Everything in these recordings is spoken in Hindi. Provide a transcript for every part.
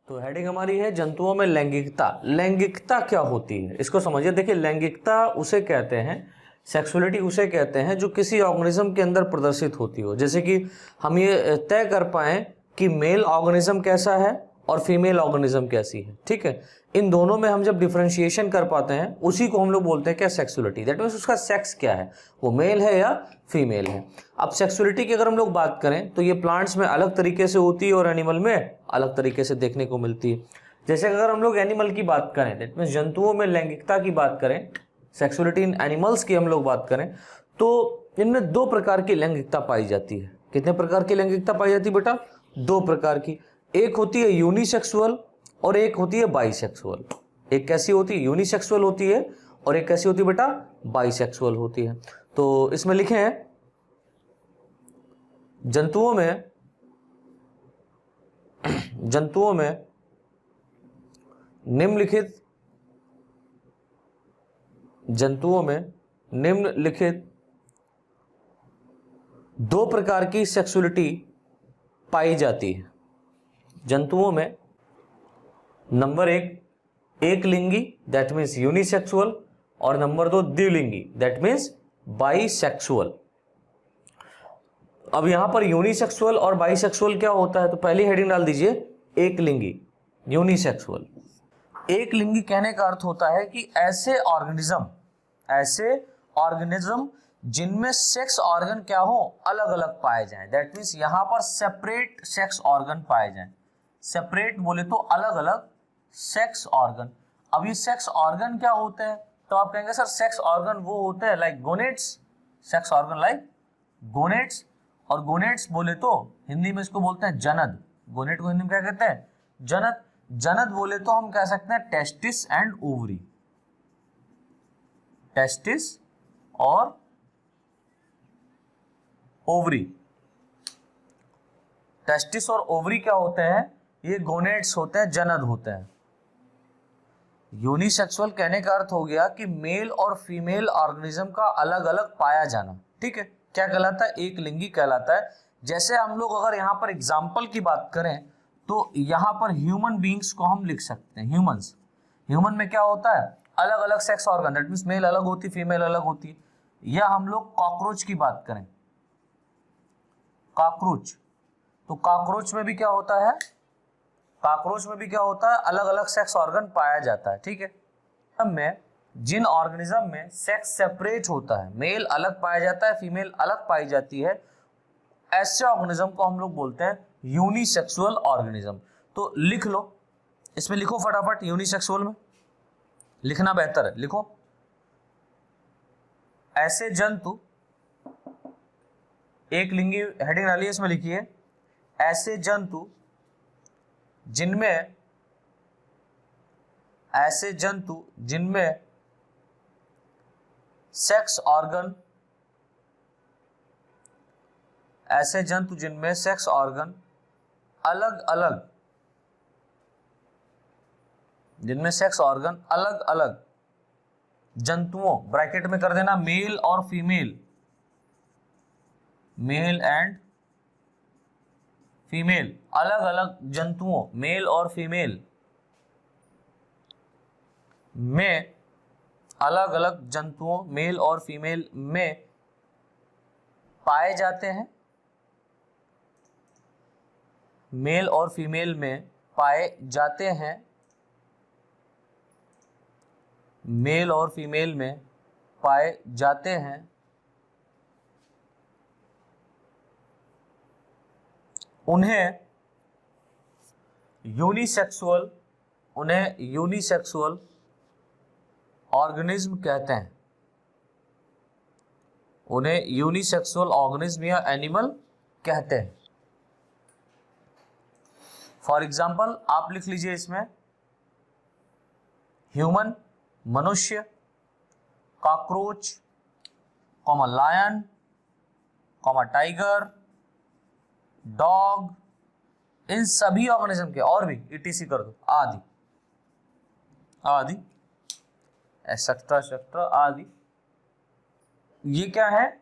तो हेडिंग हमारी है जंतुओं में लैंगिकता। लैंगिकता क्या होती है इसको समझिए। देखिए, लैंगिकता उसे कहते हैं, सेक्सुअलिटी उसे कहते हैं जो किसी ऑर्गेनिज्म के अंदर प्रदर्शित होती हो। जैसे कि हम ये तय कर पाएं कि मेल ऑर्गेनिज्म कैसा है और फीमेल ऑर्गेनिज्म कैसी है। ठीक है, इन दोनों में हम जब डिफरेंशिएशन कर पाते हैं उसी को हम लोग बोलते हैं क्या, सेक्सुअलिटी। दैट मीन्स उसका सेक्स क्या है, वो मेल है या फीमेल है। अब सेक्सुअलिटी की अगर हम लोग बात करें तो ये प्लांट्स में अलग तरीके से होती है और एनिमल में अलग तरीके से देखने को मिलती है। जैसे अगर हम लोग एनिमल की बात करें, दैट मीन्स जंतुओं में लैंगिकता की बात करें, सेक्सुअलिटी इन एनिमल्स की हम लोग बात करें, तो इनमें दो प्रकार की लैंगिकता पाई जाती है। कितने प्रकार की लैंगिकता पाई जाती है बेटा? दो प्रकार की। एक होती है यूनिसेक्सुअल और एक होती है बाइसेक्सुअल। एक कैसी होती है? यूनिसेक्सुअल होती है और एक कैसी होती है बेटा? बाइसेक्सुअल होती है। तो इसमें लिखे हैं जंतुओं में निम्नलिखित दो प्रकार की सेक्सुअलिटी पाई जाती है। जंतुओं में नंबर एक लिंगी, दैट मीन्स यूनिसेक्सुअल, और नंबर दो द्विलिंगी, दैट मीन्स बाइसेक्सुअल। अब यहां पर यूनिसेक्सुअल और बाइसेक्सुअल क्या होता है, तो पहली हेडिंग डाल दीजिए एक लिंगी, यूनिसेक्सुअल। एक लिंगी कहने का अर्थ होता है कि ऐसे ऑर्गेनिज्म जिनमें सेक्स ऑर्गन क्या हो, अलग अलग पाए जाएं। दैट मीन्स यहां पर सेपरेट सेक्स ऑर्गन पाए जाएं। सेपरेट बोले तो अलग अलग सेक्स ऑर्गन। अब ये सेक्स ऑर्गन क्या होते हैं, तो आप कहेंगे सर सेक्स ऑर्गन वो होते हैं like gonads, sex organ like gonads. और गोनेट्स बोले तो हिंदी में इसको बोलते हैं जनद। गोनेट को हिंदी में क्या कहते हैं? जनद। जनद बोले तो हम कह सकते हैं टेस्टिस एंड ओवरी। टेस्टिस और ओवरी। टेस्टिस और ओवरी क्या होते हैं? ये गोनेट्स होते हैं, जनद होते हैं। यूनिसेक्सुअल कहने का अर्थ हो गया कि मेल और फीमेल ऑर्गेनिज्म का अलग अलग पाया जाना। ठीक है, क्या कहलाता है? एक लिंगी कहलाता है। जैसे हम लोग अगर यहां पर एग्जाम्पल की बात करें तो यहां पर ह्यूमन बींग्स को हम लिख सकते हैं। ह्यूमन में क्या होता है? अलग अलग sex organ, that means male अलग होती, फीमेल अलग होती। या हम लोग कॉकरोच की बात करें, कॉकरोच, तो कॉकरोच में भी क्या होता है? कॉकरोच में भी क्या होता है? अलग अलग सेक्स ऑर्गन पाया जाता है। ठीक है, में जिन ऑर्गेनिज्म में सेक्स सेपरेट होता है, मेल अलग पाया जाता है, फीमेल अलग पाई जाती है, ऐसे ऑर्गेनिज्म को हम लोग बोलते हैं यूनिसेक्सुअल ऑर्गेनिज्म। तो लिख लो, इसमें लिखो फटाफट, यूनिसेक्सुअल में लिखना बेहतर है, लिखो ऐसे जंतु, एक लिंगी हेडिंग डालिए, इसमें लिखिए ऐसे जंतु जिनमें सेक्स ऑर्गन, ऐसे जंतु जिनमें सेक्स ऑर्गन अलग अलग जंतुओं, ब्रैकेट में कर देना मेल और फीमेल, मेल एंड फीमेल, अलग अलग जंतुओं, मेल और फीमेल में, अलग अलग जंतुओं मेल और फीमेल में पाए जाते हैं, मेल और फीमेल में पाए जाते हैं, मेल और फीमेल में पाए जाते हैं, उन्हें यूनिसेक्सुअल ऑर्गेनिज्म कहते हैं। उन्हें यूनिसेक्सुअल ऑर्गेनिज्म या एनिमल कहते हैं। फॉर एग्जाम्पल आप लिख लीजिए इसमें ह्यूमन, मनुष्य, cockroach, comma lion, comma tiger, dog, इन सभी ऑर्गेनिज्म के, और भी ईटीसी कर दो, आदि एक्सेट्रा आदि। ये क्या है?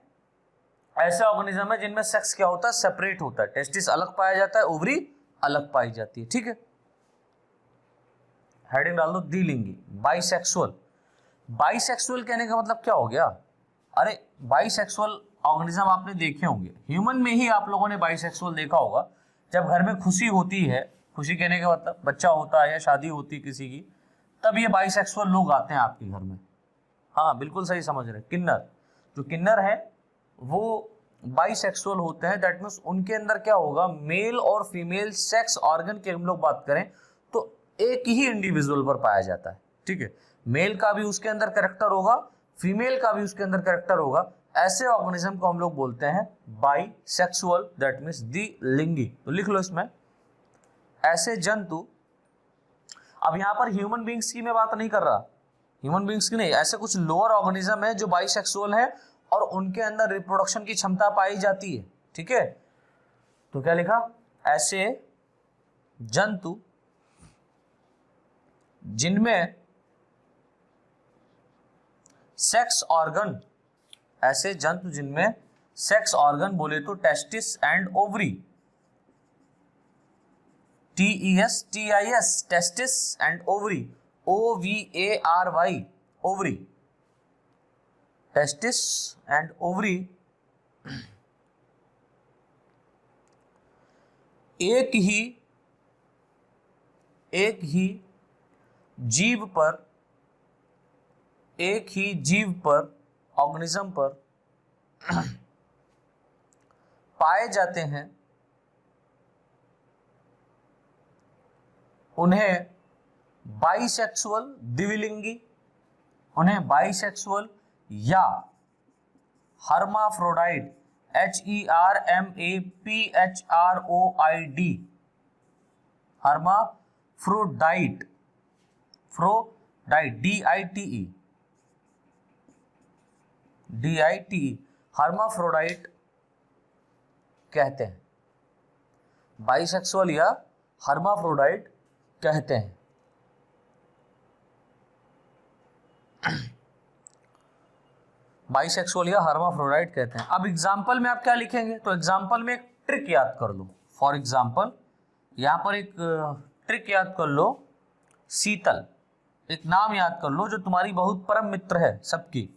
ऐसे ऑर्गेनिज्म है जिनमें सेक्स क्या होता है? सेपरेट होता है। टेस्टिस अलग पाया जाता है, ओवरी अलग पाई जाती है। ठीक है, हेडिंग डाल दो द्विलिंगी, बाइसेक्सुअल। बाइसेक्सुअल कहने का मतलब क्या हो गया? अरे बाइसेक्सुअल ऑर्गेनिज्म आपने देखे होंगे, ह्यूमन में ही आप लोगों ने बाइसेक्सुअल देखा होगा। जब घर में खुशी होती है, खुशी कहने का मतलब बच्चा होता है या शादी होती है किसी की, तब ये बाइसेक्सुअल लोग आते हैं आपके घर में। हाँ बिल्कुल सही समझ रहे। किन्नर, जो किन्नर है वो बाइसेक्सुअल होते हैं। दैट मीन्स उनके अंदर क्या होगा, मेल और फीमेल सेक्स ऑर्गन की हम लोग बात करें तो एक ही इंडिविजुअल पर पाया जाता है। ठीक है, मेल का भी उसके अंदर कैरेक्टर होगा, फीमेल का भी उसके अंदर कैरेक्टर होगा। ऐसे ऑर्गेनिज्म को हम लोग बोलते हैं बाइसेक्सुअल, दैट मीन्स द्विलिंगी। तो लिख लो इसमें, ऐसे जंतु, अब यहां पर ह्यूमन बींग्स की मैं बात नहीं कर रहा, ह्यूमन बींग्स की नहीं, ऐसे कुछ लोअर ऑर्गेनिज्म है जो बाइसेक्सुअल है और उनके अंदर रिप्रोडक्शन की क्षमता पाई जाती है। ठीक है, तो क्या लिखा, ऐसे जंतु जिनमें सेक्स ऑर्गन, ऐसे जंतु जिनमें सेक्स ऑर्गन बोले तो testis and ovary, TESTIS, testis and ovary, OVARY, ovary, testis and ovary एक ही जीव पर, एक ही जीव पर, ऑर्गेनिज्म पर पाए जाते हैं, उन्हें बाइसेक्सुअल द्विलिंगी, उन्हें बाइसेक्सुअल या hermaphrodite, HERMAPHROID, hermaphrodite, DITE, hermaphrodite कहते हैं, बाइसेक्सुअल या हर्माफ्रोडाइट कहते हैं। बाइसेक्सुअल या हर्माफ्रोडाइट कहते हैं। अब एग्जाम्पल में आप क्या लिखेंगे, तो एग्जाम्पल में एक ट्रिक याद कर लो। फॉर एग्जाम्पल यहां पर एक ट्रिक याद कर लो, शीतल, एक नाम याद कर लो जो तुम्हारी बहुत परम मित्र है सबकी,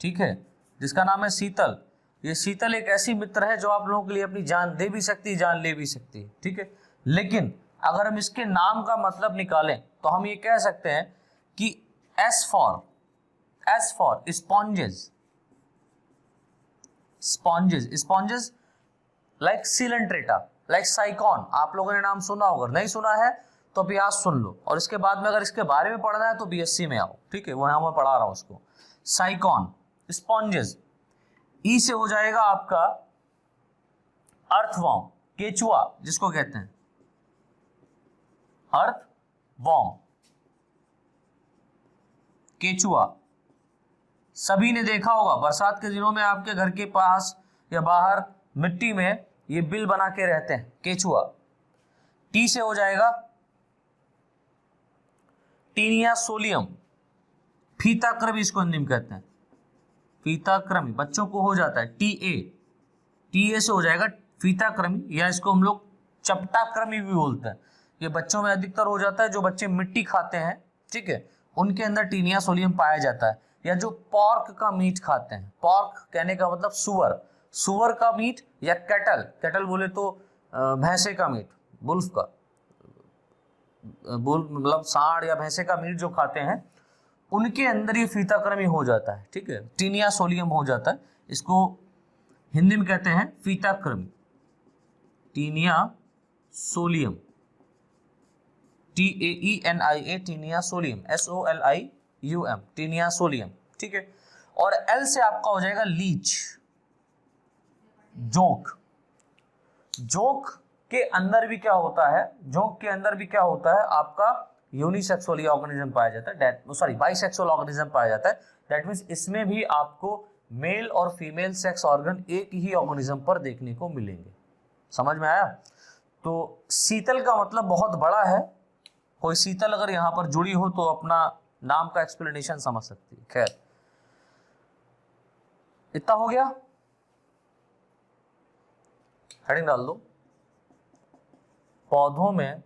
ठीक है, जिसका नाम है शीतल। ये शीतल एक ऐसी मित्र है जो आप लोगों के लिए अपनी जान दे भी सकती है, जान ले भी सकती है। ठीक है, लेकिन अगर हम इसके नाम का मतलब निकालें तो हम ये कह सकते हैं कि S for sponges, sponges like Coelenterata, like साइकॉन। आप लोगों ने नाम सुना होगा, नहीं सुना है तो अभी आज सुन लो, और इसके बाद में अगर इसके बारे में पढ़ना है तो BSc में आओ। ठीक है, वहां मैं पढ़ा रहा हूं उसको। साइकॉन, स्पॉन्जेस, ई से हो जाएगा आपका अर्थवॉर्म, केचुआ जिसको कहते हैं अर्थवॉर्म, केचुआ। सभी ने देखा होगा बरसात के दिनों में आपके घर के पास या बाहर मिट्टी में ये बिल बना के रहते हैं, केचुआ। टी से हो जाएगा टीनिया सोलियम, फीताकृमि इसको हिंदी में कहते हैं, फीताकृमि, बच्चों को हो जाता है TA से हो जाएगा फीताकृमि, या इसको हम लोग चपटाकृमि भी बोलते हैं। ये बच्चों में अधिकतर हो जाता है, जो बच्चे मिट्टी खाते हैं, ठीक है, उनके अंदर टीनिया सोलियम पाया जाता है। या जो पॉर्क का मीट खाते हैं, पॉर्क कहने का मतलब सुअर, सुअर का मीट, या कैटल बोले तो भैंसे का मीट, बुल्फ का, बुल मतलब सांड या भैंसे का मीट जो खाते हैं, उनके अंदर ये फीताकृमि हो जाता है। ठीक है, टीनिया सोलियम हो जाता है, इसको हिंदी में कहते हैं फीताकृमि, taenia solium, TAENIA, taenia solium, SOLIUM, taenia solium. ठीक है, और L से आपका हो जाएगा लीच, जोंक। जोंक के अंदर भी क्या होता है, जोंक के अंदर भी क्या होता है आपका यूनिसेक्सुअल ऑर्गेनिज्म पाया जाता है, सॉरी बाइसेक्सुअल ऑर्गेनिज्म पाया जाता है। दैट मीन्स इसमें भी आपको मेल और फीमेल सेक्स ऑर्गन एक ही ऑर्गेनिज्म पर देखने को मिलेंगे। समझ में आया? तो शीतल का मतलब बहुत बड़ा है, कोई शीतल अगर यहां पर जुड़ी हो तो अपना नाम का एक्सप्लेनेशन समझ सकती है। खैर, इतना हो गया, हेडिंग डाल दो, पौधों में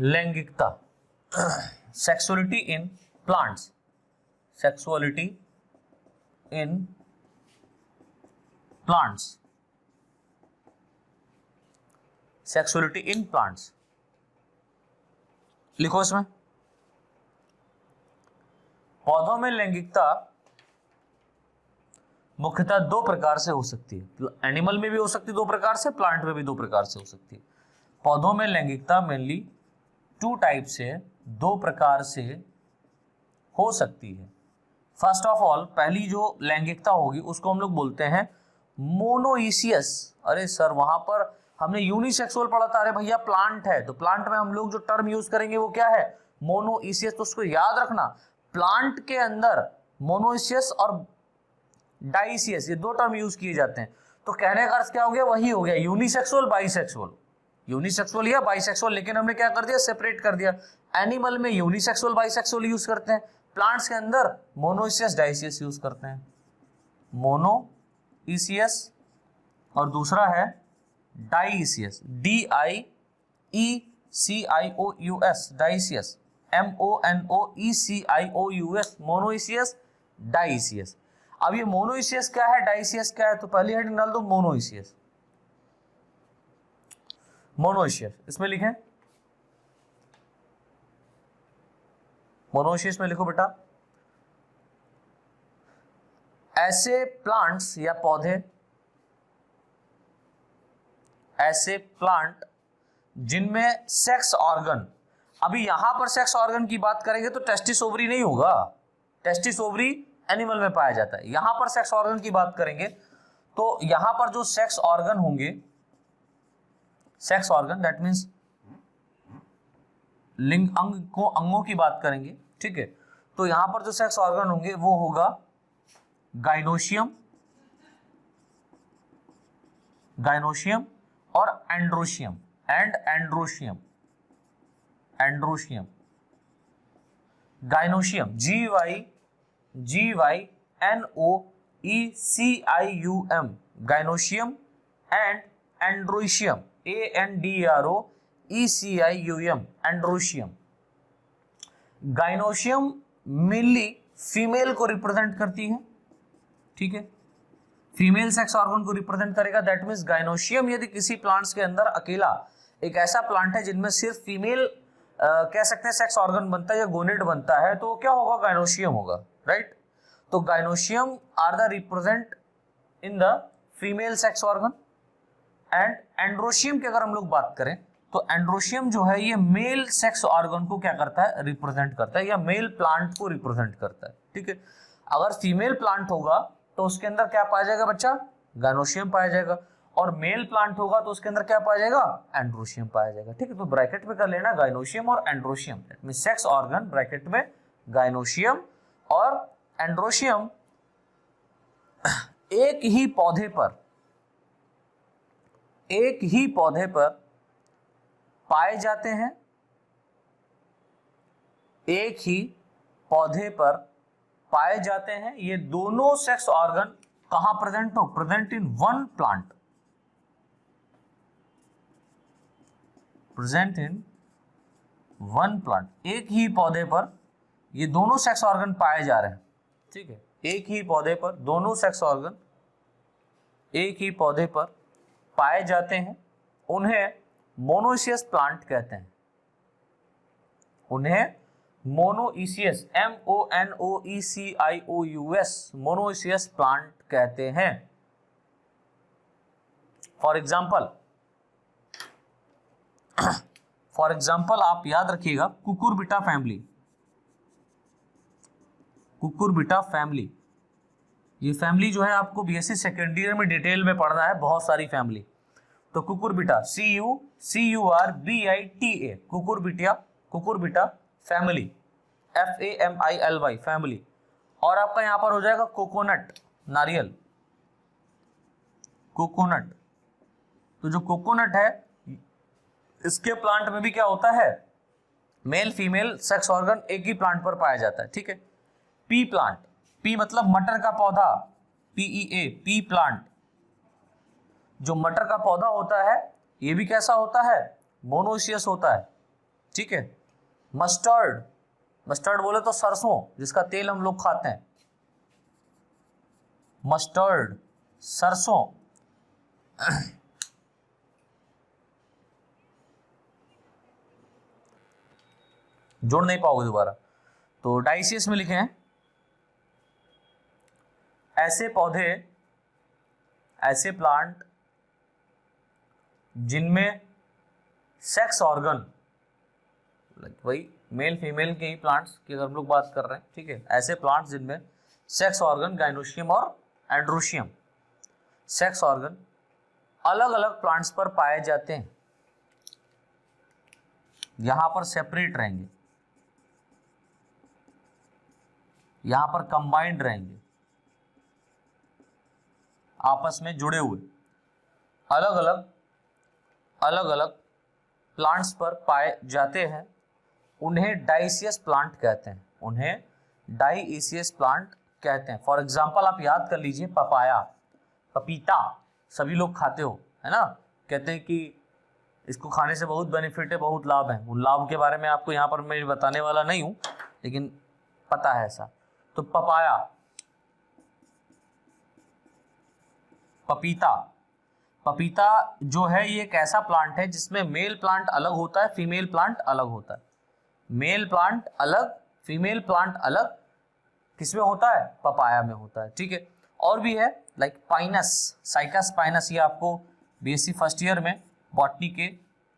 लैंगिकता, sexuality in plants, sexuality in plants, sexuality in plants, लिखो इसमें। पौधों में लैंगिकता मुख्यतः दो प्रकार से हो सकती है, एनिमल में भी हो सकती है दो प्रकार से, प्लांट में भी दो प्रकार से हो सकती है। पौधों में लैंगिकता मेनली 2 टाइप से, 2 प्रकार से हो सकती है। फर्स्ट ऑफ ऑल, पहली जो लैंगिकता होगी उसको हम लोग बोलते हैं मोनोइसियस। अरे सर वहां पर हमने यूनिसेक्सुअल पढ़ा था, अरे भैया प्लांट है, तो प्लांट में हम लोग जो टर्म यूज करेंगे वो क्या है, मोनोइसियस। तो उसको याद रखना, प्लांट के अंदर मोनोइसियस और डाइसियस ये 2 टर्म यूज किए जाते हैं। तो कहने का अर्थ क्या हो गया, वही हो गया यूनिसेक्सुअल बाइसेक्सुअल, यूनिसेक्सुअल या बाइसेक्सुअल, लेकिन हमने क्या कर दिया, सेपरेट कर दिया। एनिमल में यूनिसेक्सुअल बाइसेक्सुअल यूज करते हैं, प्लांट्स के अंदर मोनोइसियस डाइसियस यूज करते हैं। मोनोइसियस और दूसरा है dioecious, DIECIOUS, dioecious, MONOECIOUS, monoecious dioecious. अब ये मोनोइसियस क्या है, डाइसियस क्या है, तो पहली हेडिंग डाल दो मोनोइसियस। मोनोइसियस इसमें लिखें, मोनोइसियस में लिखो बेटा, ऐसे प्लांट्स या पौधे, ऐसे प्लांट जिनमें सेक्स ऑर्गन, अभी यहां पर सेक्स ऑर्गन की बात करेंगे तो टेस्टिस ओवरी नहीं होगा, टेस्टिस ओवरी एनिमल में पाया जाता है। यहां पर सेक्स ऑर्गन की बात करेंगे तो यहां पर जो सेक्स ऑर्गन होंगे, सेक्स ऑर्गन दैट मींस लिंग अंग को, अंगों की बात करेंगे, ठीक है। तो यहां पर जो सेक्स ऑर्गन होंगे वो होगा गाइनोशियम, गाइनोशियम और androecium, and androecium, androecium, gynoecium GYNOECIUM, gynoecium, and androecium ANDROECIUM, androecium. Gynoecium mainly female को रिप्रेजेंट करती है, ठीक है, फीमेल सेक्स ऑर्गन को रिप्रेजेंट करेगा। दैट मींस गाइनोशियम यदि किसी प्लांट्स के अंदर अकेला एक ऐसा प्लांट है जिनमें सिर्फ फीमेल कह सकते हैं सेक्स ऑर्गन बनता है या गोनेड बनता है, तो क्या होगा, गाइनोशियम होगा, राइट। तो gynoecium are the represent in the female sex organ. And androecium की अगर हम लोग बात करें तो एंड्रोशियम जो है ये मेल सेक्स ऑर्गन को क्या करता है, रिप्रेजेंट करता है, या मेल प्लांट को रिप्रेजेंट करता है, ठीक है। अगर फीमेल प्लांट होगा तो उसके अंदर क्या पाया जाएगा बच्चा, गाइनोशियम पाया जाएगा, और मेल प्लांट होगा तो उसके अंदर क्या पाया जाएगा, एंड्रोशियम पाया जाएगा, ठीक है। तो ब्रैकेट में कर लेना गाइनोशियम और androecium, that means sex organ bracket में गाइनोशियम और एंड्रोशियम एक ही पौधे पर पाए जाते हैं, एक ही पौधे पर पाए जाते हैं। ये दोनों सेक्स ऑर्गन कहां प्रेजेंट हो, present in one plant, present in one plant, एक ही पौधे पर ये दोनों सेक्स ऑर्गन पाए जा रहे हैं, ठीक है। एक ही पौधे पर दोनों सेक्स ऑर्गन एक ही पौधे पर पाए जाते हैं, उन्हें मोनोइसियस प्लांट कहते हैं, उन्हें मोनोइसियस MONOECIOUS मोनोइसियस प्लांट कहते हैं। फॉर एग्जाम्पल आप याद रखिएगा कुकुरबिटा फैमिली, कुकुरबिटा फैमिली, ये फैमिली जो है आपको बीएससी सेकेंड ईयर में डिटेल में पढ़ना है, बहुत सारी फैमिली। तो Cucurbita CUCURBITA, Cucurbita family, FAMILY family. और आपका यहां पर हो जाएगा कोकोनट, नारियल, कोकोनट। तो जो कोकोनट है इसके प्लांट में भी क्या होता है, मेल फीमेल सेक्स ऑर्गन एक ही प्लांट पर पाया जाता है, ठीक है। पी प्लांट, पी मतलब मटर का पौधा, PEA, पी प्लांट, जो मटर का पौधा होता है ये भी कैसा होता है, मोनोइसियस होता है, ठीक है। मस्टर्ड, मस्टर्ड बोले तो सरसों जिसका तेल हम लोग खाते हैं, मस्टर्ड सरसों। जोड़ नहीं पाओगे दोबारा, तो डाइसियस में लिखे हैं ऐसे पौधे, ऐसे प्लांट जिनमें सेक्स ऑर्गन, वही मेल फीमेल के ही प्लांट्स की अगर हम लोग बात कर रहे हैं, ठीक है, ऐसे प्लांट्स जिनमें सेक्स ऑर्गन गाइनोशियम और एंड्रोशियम सेक्स ऑर्गन अलग अलग प्लांट्स पर पाए जाते हैं, यहां पर सेपरेट रहेंगे, यहां पर कंबाइंड रहेंगे, आपस में जुड़े हुए अलग अलग प्लांट्स पर पाए जाते हैं, उन्हें डाइसियस प्लांट कहते हैं, उन्हें डाइसियस प्लांट कहते हैं। फॉर एग्जांपल आप याद कर लीजिए, पपाया, पपीता सभी लोग खाते हो, है ना, कहते हैं कि इसको खाने से बहुत बेनिफिट है, बहुत लाभ है। उन लाभ के बारे में आपको यहाँ पर मैं बताने वाला नहीं हूँ, लेकिन पता है ऐसा। तो पपाया, पपीता, पपीता जो है ये एक ऐसा प्लांट है जिसमें मेल प्लांट अलग होता है, फीमेल प्लांट अलग होता है। मेल प्लांट अलग, फीमेल प्लांट अलग किसमें होता है? पपाया में होता है, ठीक है। और भी है लाइक पाइनस, साइकस पाइनस, ये आपको बीएससी फर्स्ट ईयर में बॉटनी के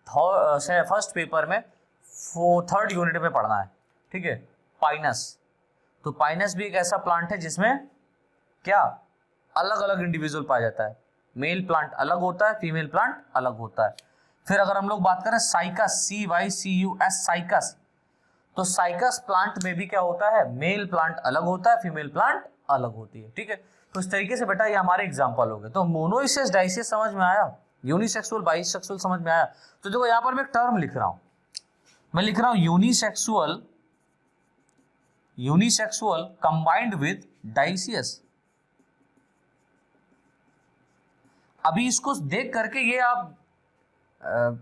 फर्स्ट पेपर में 3rd यूनिट में पढ़ना है, ठीक है, पाइनस। तो पाइनस भी एक ऐसा प्लांट है जिसमें क्या अलग अलग इंडिविजुअल पाया जाता है, मेल प्लांट अलग होता है, फीमेल प्लांट अलग होता है। फिर अगर हम लोग बात करें साइकस, CYCUS, साइकस, तो साइकस प्लांट में भी क्या होता है? मेल प्लांट अलग होता है, फीमेल प्लांट अलग होती है, ठीक है। तो इस तरीके से बेटा ये हमारे एग्जांपल हो गए। तो मोनोइसियस, डाइसियस समझ में आया, यूनिसेक्सुअल, बाइसेक्सुअल समझ में आया। तो देखो यहाँ पर मैं एक टर्म लिख रहा हूं, मैं लिख रहा हूं unisexual, unisexual combined with dioecious. अभी इसको देख करके ये आप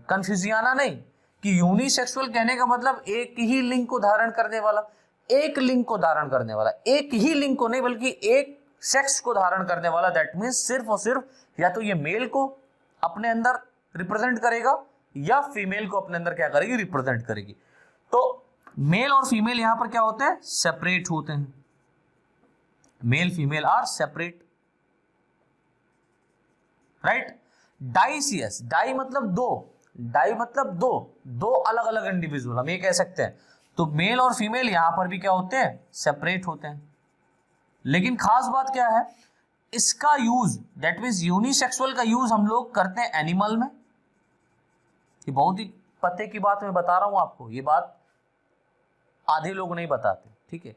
कंफ्यूजियाना नहीं कि यूनिसेक्सुअल कहने का मतलब एक ही लिंग को धारण करने वाला, एक लिंग को धारण करने वाला, एक ही लिंग को नहीं बल्कि एक सेक्स को धारण करने वाला। दैट मीन्स सिर्फ और सिर्फ या तो ये मेल को अपने अंदर रिप्रेजेंट करेगा या फीमेल को अपने अंदर क्या करेगी? रिप्रेजेंट करेगी। तो मेल और फीमेल यहां पर क्या होते हैं? सेपरेट होते हैं। Male female are separate, right. Dioecious, di मतलब दो, डाई मतलब दो, दो अलग अलग इंडिविजुअल हम ये कह सकते हैं। तो मेल और फीमेल यहां पर भी क्या होते हैं? सेपरेट होते हैं। लेकिन खास बात क्या है, इसका यूज, दैट मीन्स यूनिसेक्सुअल का यूज हम लोग करते हैं एनिमल में। ये बहुत ही पते की बात मैं बता रहा हूं आपको, ये बात आधे लोग नहीं बताते, ठीक है,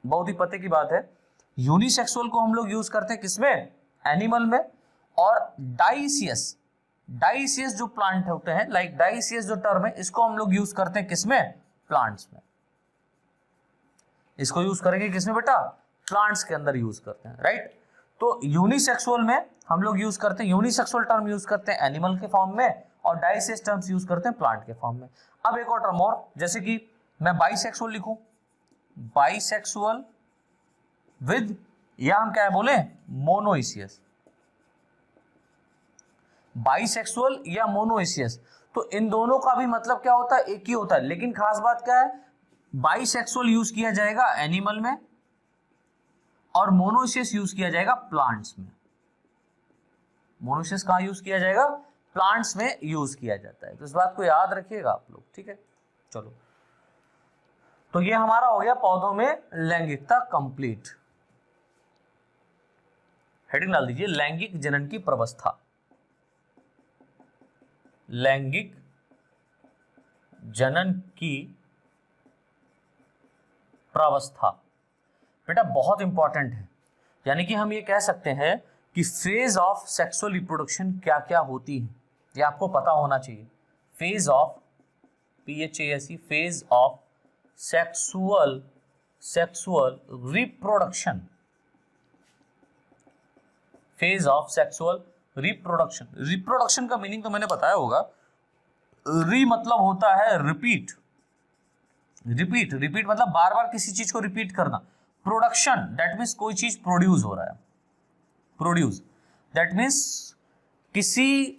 बहुत ही पते की बात है। यूनिसेक्सुअल को हम लोग यूज करते हैं किसमें? एनिमल में। और डाइसियस, डाइसियस जो प्लांट होते हैं, लाइक डाइसियस जो टर्म है, इसको हम लोग यूज करते हैं किसमें? प्लांट्स में। इसको यूज करेंगे किसमें बेटा? प्लांट्स के अंदर यूज करते हैं, राइट। तो यूनिसेक्सुअल में हम लोग यूज करते हैं, यूनिसेक्सुअल टर्म यूज करते हैं एनिमल के फॉर्म में, और डाइसियस टर्म्स यूज करते हैं प्लांट के फॉर्म में। अब एक और टर्म और, जैसे कि मैं बाइसेक्सुअल लिखूं, बाइसेक्सुअल विद, या हम क्या है बोले? मोनोइसियस। बाइसेक्सुअल या मोनोइसियस, तो इन दोनों का भी मतलब क्या होता है? एक ही होता है। लेकिन खास बात क्या है, बाइसेक्सुअल यूज किया जाएगा एनिमल में और मोनोइसियस यूज किया जाएगा प्लांट्स में। मोनोइसियस कहां यूज किया जाएगा? प्लांट्स में यूज किया जाता है। तो इस बात को याद रखिएगा आप लोग, ठीक है। चलो, तो ये हमारा हो गया पौधों में लैंगिकता कंप्लीट। हेडिंग डाल दीजिए, लैंगिक जनन की प्रवस्था। लैंगिक जनन की प्रावस्था बेटा बहुत इंपॉर्टेंट है। यानी कि हम ये कह सकते हैं कि फेज ऑफ सेक्सुअल रिप्रोडक्शन क्या क्या होती है, ये आपको पता होना चाहिए। Phase of, PHASE, phase of sexual reproduction, phase of sexual reproduction. Reproduction का मीनिंग तो मैंने बताया होगा, री मतलब होता है रिपीट, रिपीट रिपीट मतलब बार बार किसी चीज को रिपीट करना। प्रोडक्शन दैट मीन्स कोई चीज प्रोड्यूस हो रहा है, प्रोड्यूस दैट मीन्स किसी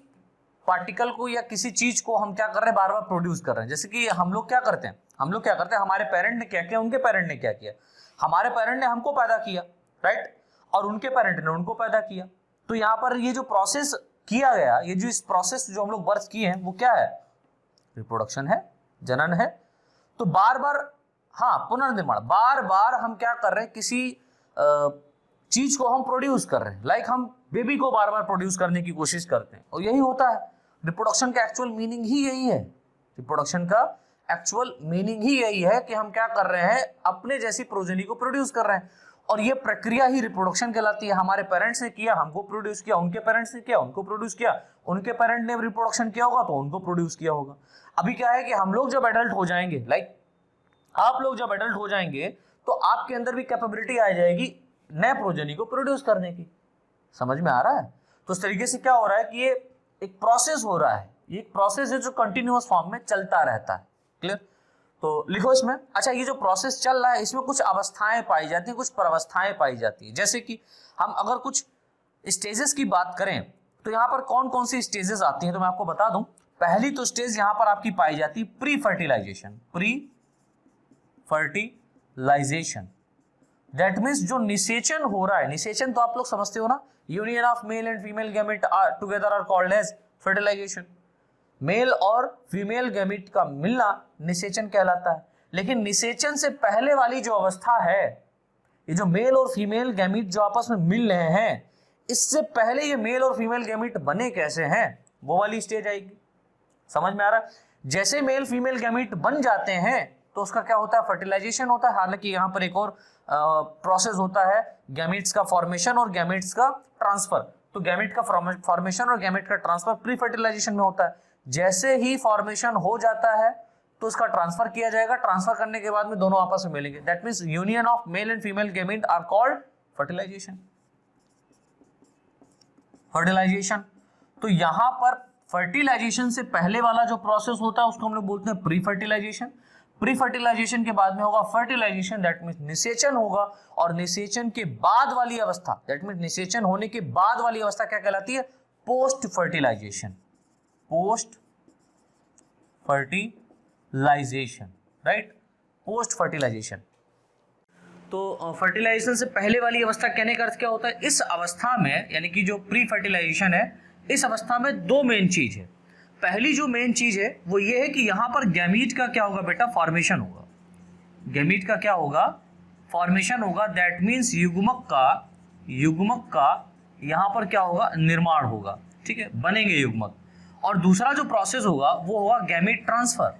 पार्टिकल को या किसी चीज को हम क्या कर रहे हैं, बार बार प्रोड्यूस कर रहे हैं। जैसे कि हम लोग क्या करते हैं, हमारे पेरेंट ने क्या किया, उनके पेरेंट ने क्या किया, हमारे पेरेंट ने हमको पैदा किया, राइट, और उनके पेरेंट ने उनको पैदा किया। तो यहाँ पर ये जो प्रोसेस किया गया, ये जो इस प्रोसेस जो हम लोग बर्थ किए हैं वो क्या है, रिप्रोडक्शन है, जनन है। तो बार बार, हाँ, पुनर्निर्माण, बार बार हम क्या कर रहे हैं, किसी चीज को हम प्रोड्यूस कर रहे हैं। लाइक हम बेबी को बार बार प्रोड्यूस करने की कोशिश करते हैं, और यही होता है रिप्रोडक्शन का एक्चुअल मीनिंग ही यही है। रिप्रोडक्शन का एक्चुअल मीनिंग ही यही है कि हम क्या कर रहे हैं, अपने जैसी प्रोजेनी को प्रोड्यूस कर रहे हैं, और ये प्रक्रिया ही रिप्रोडक्शन कहलाती है। हमारे पेरेंट्स ने किया, हमको प्रोड्यूस किया, उनके पेरेंट्स ने किया, उनको प्रोड्यूस किया, उनके पेरेंट ने रिप्रोडक्शन किया होगा तो उनको प्रोड्यूस किया होगा। अभी क्या है कि हम लोग जब एडल्ट हो जाएंगे, लाइक आप लोग जब एडल्ट हो जाएंगे, तो आपके अंदर भी कैपेबिलिटी आ जाएगी नए प्रोजेनी को प्रोड्यूस करने की। समझ में आ रहा है? तो इस तरीके से क्या हो रहा है कि ये एक प्रोसेस हो रहा है, ये एक प्रोसेस है जो कंटिन्यूअस फॉर्म में चलता रहता है। क्लियर? तो लिखो इसमें। अच्छा, ये जो प्रोसेस चल रहा है इसमें कुछ अवस्थाएं पाई जाती हैं, कुछ प्रवस्थाएं पाई जाती हैं। जैसे कि हम अगर कुछ स्टेजेस की बात करें तो यहाँ पर कौन कौन सी स्टेजेस आती हैं तो मैं आपको बता दूं। पहली तो स्टेज यहाँ पर आपकी पाई जाती है pre fertilisation. Pre fertilisation that means जो निषेचन हो रहा है, निषेचन तो आप लोग समझते हो ना, union of male and female gamete together are called as fertilisation. Male और फीमेल गैमेट का मिलना निषेचन कहलाता है। लेकिन निषेचन से पहले वाली जो अवस्था है, ये जो मेल और फीमेल गैमेट जो आपस में मिल रहे हैं, इससे पहले ये मेल और फीमेल गैमेट बने कैसे हैं, वो वाली स्टेज आएगी। समझ में आ रहा है? जैसे मेल फीमेल गैमेट बन जाते हैं तो उसका क्या होता है, फर्टिलाइजेशन होता है। हालांकि यहाँ पर एक और प्रोसेस होता है गैमेट्स का फॉर्मेशन और गैमेट्स का ट्रांसफर। तो गैमेट का फॉर्मेशन और गैमेट का ट्रांसफर प्री फर्टिलाइजेशन में होता है। जैसे ही फॉर्मेशन हो जाता है तो उसका ट्रांसफर किया जाएगा, ट्रांसफर करने के बाद में दोनों आपस में मिलेंगे। That means union of male and female gamete are called fertilisation. Fertilisation, तो यहां पर फर्टिलाइजेशन से पहले वाला जो प्रोसेस होता है उसको हम लोग बोलते हैं प्री फर्टिलाइजेशन। प्री फर्टिलाइजेशन के बाद में होगा फर्टिलाइजेशन, दैट मींस निषेचन होगा, और निषेचन के बाद वाली अवस्था, दैट मींस निषेचन होने के बाद वाली अवस्था क्या कहलाती है, post fertilisation. Post fertilisation, right, post fertilisation. तो फर्टिलाइजेशन से पहले वाली अवस्था कहने का अर्थ क्या होता है, इस अवस्था में, यानी कि जो प्री फर्टिलाइजेशन है, इस अवस्था में दो मेन चीज है। पहली जो मेन चीज है वो ये है कि यहां पर गैमीट का क्या होगा बेटा, फॉर्मेशन होगा। गैमीट का क्या होगा, फॉर्मेशन होगा। दैट मींस युग्मक का यहां पर क्या होगा, निर्माण होगा। ठीक है, बनेंगे युग्मक। और दूसरा जो प्रोसेस होगा वो होगा gamete transfer.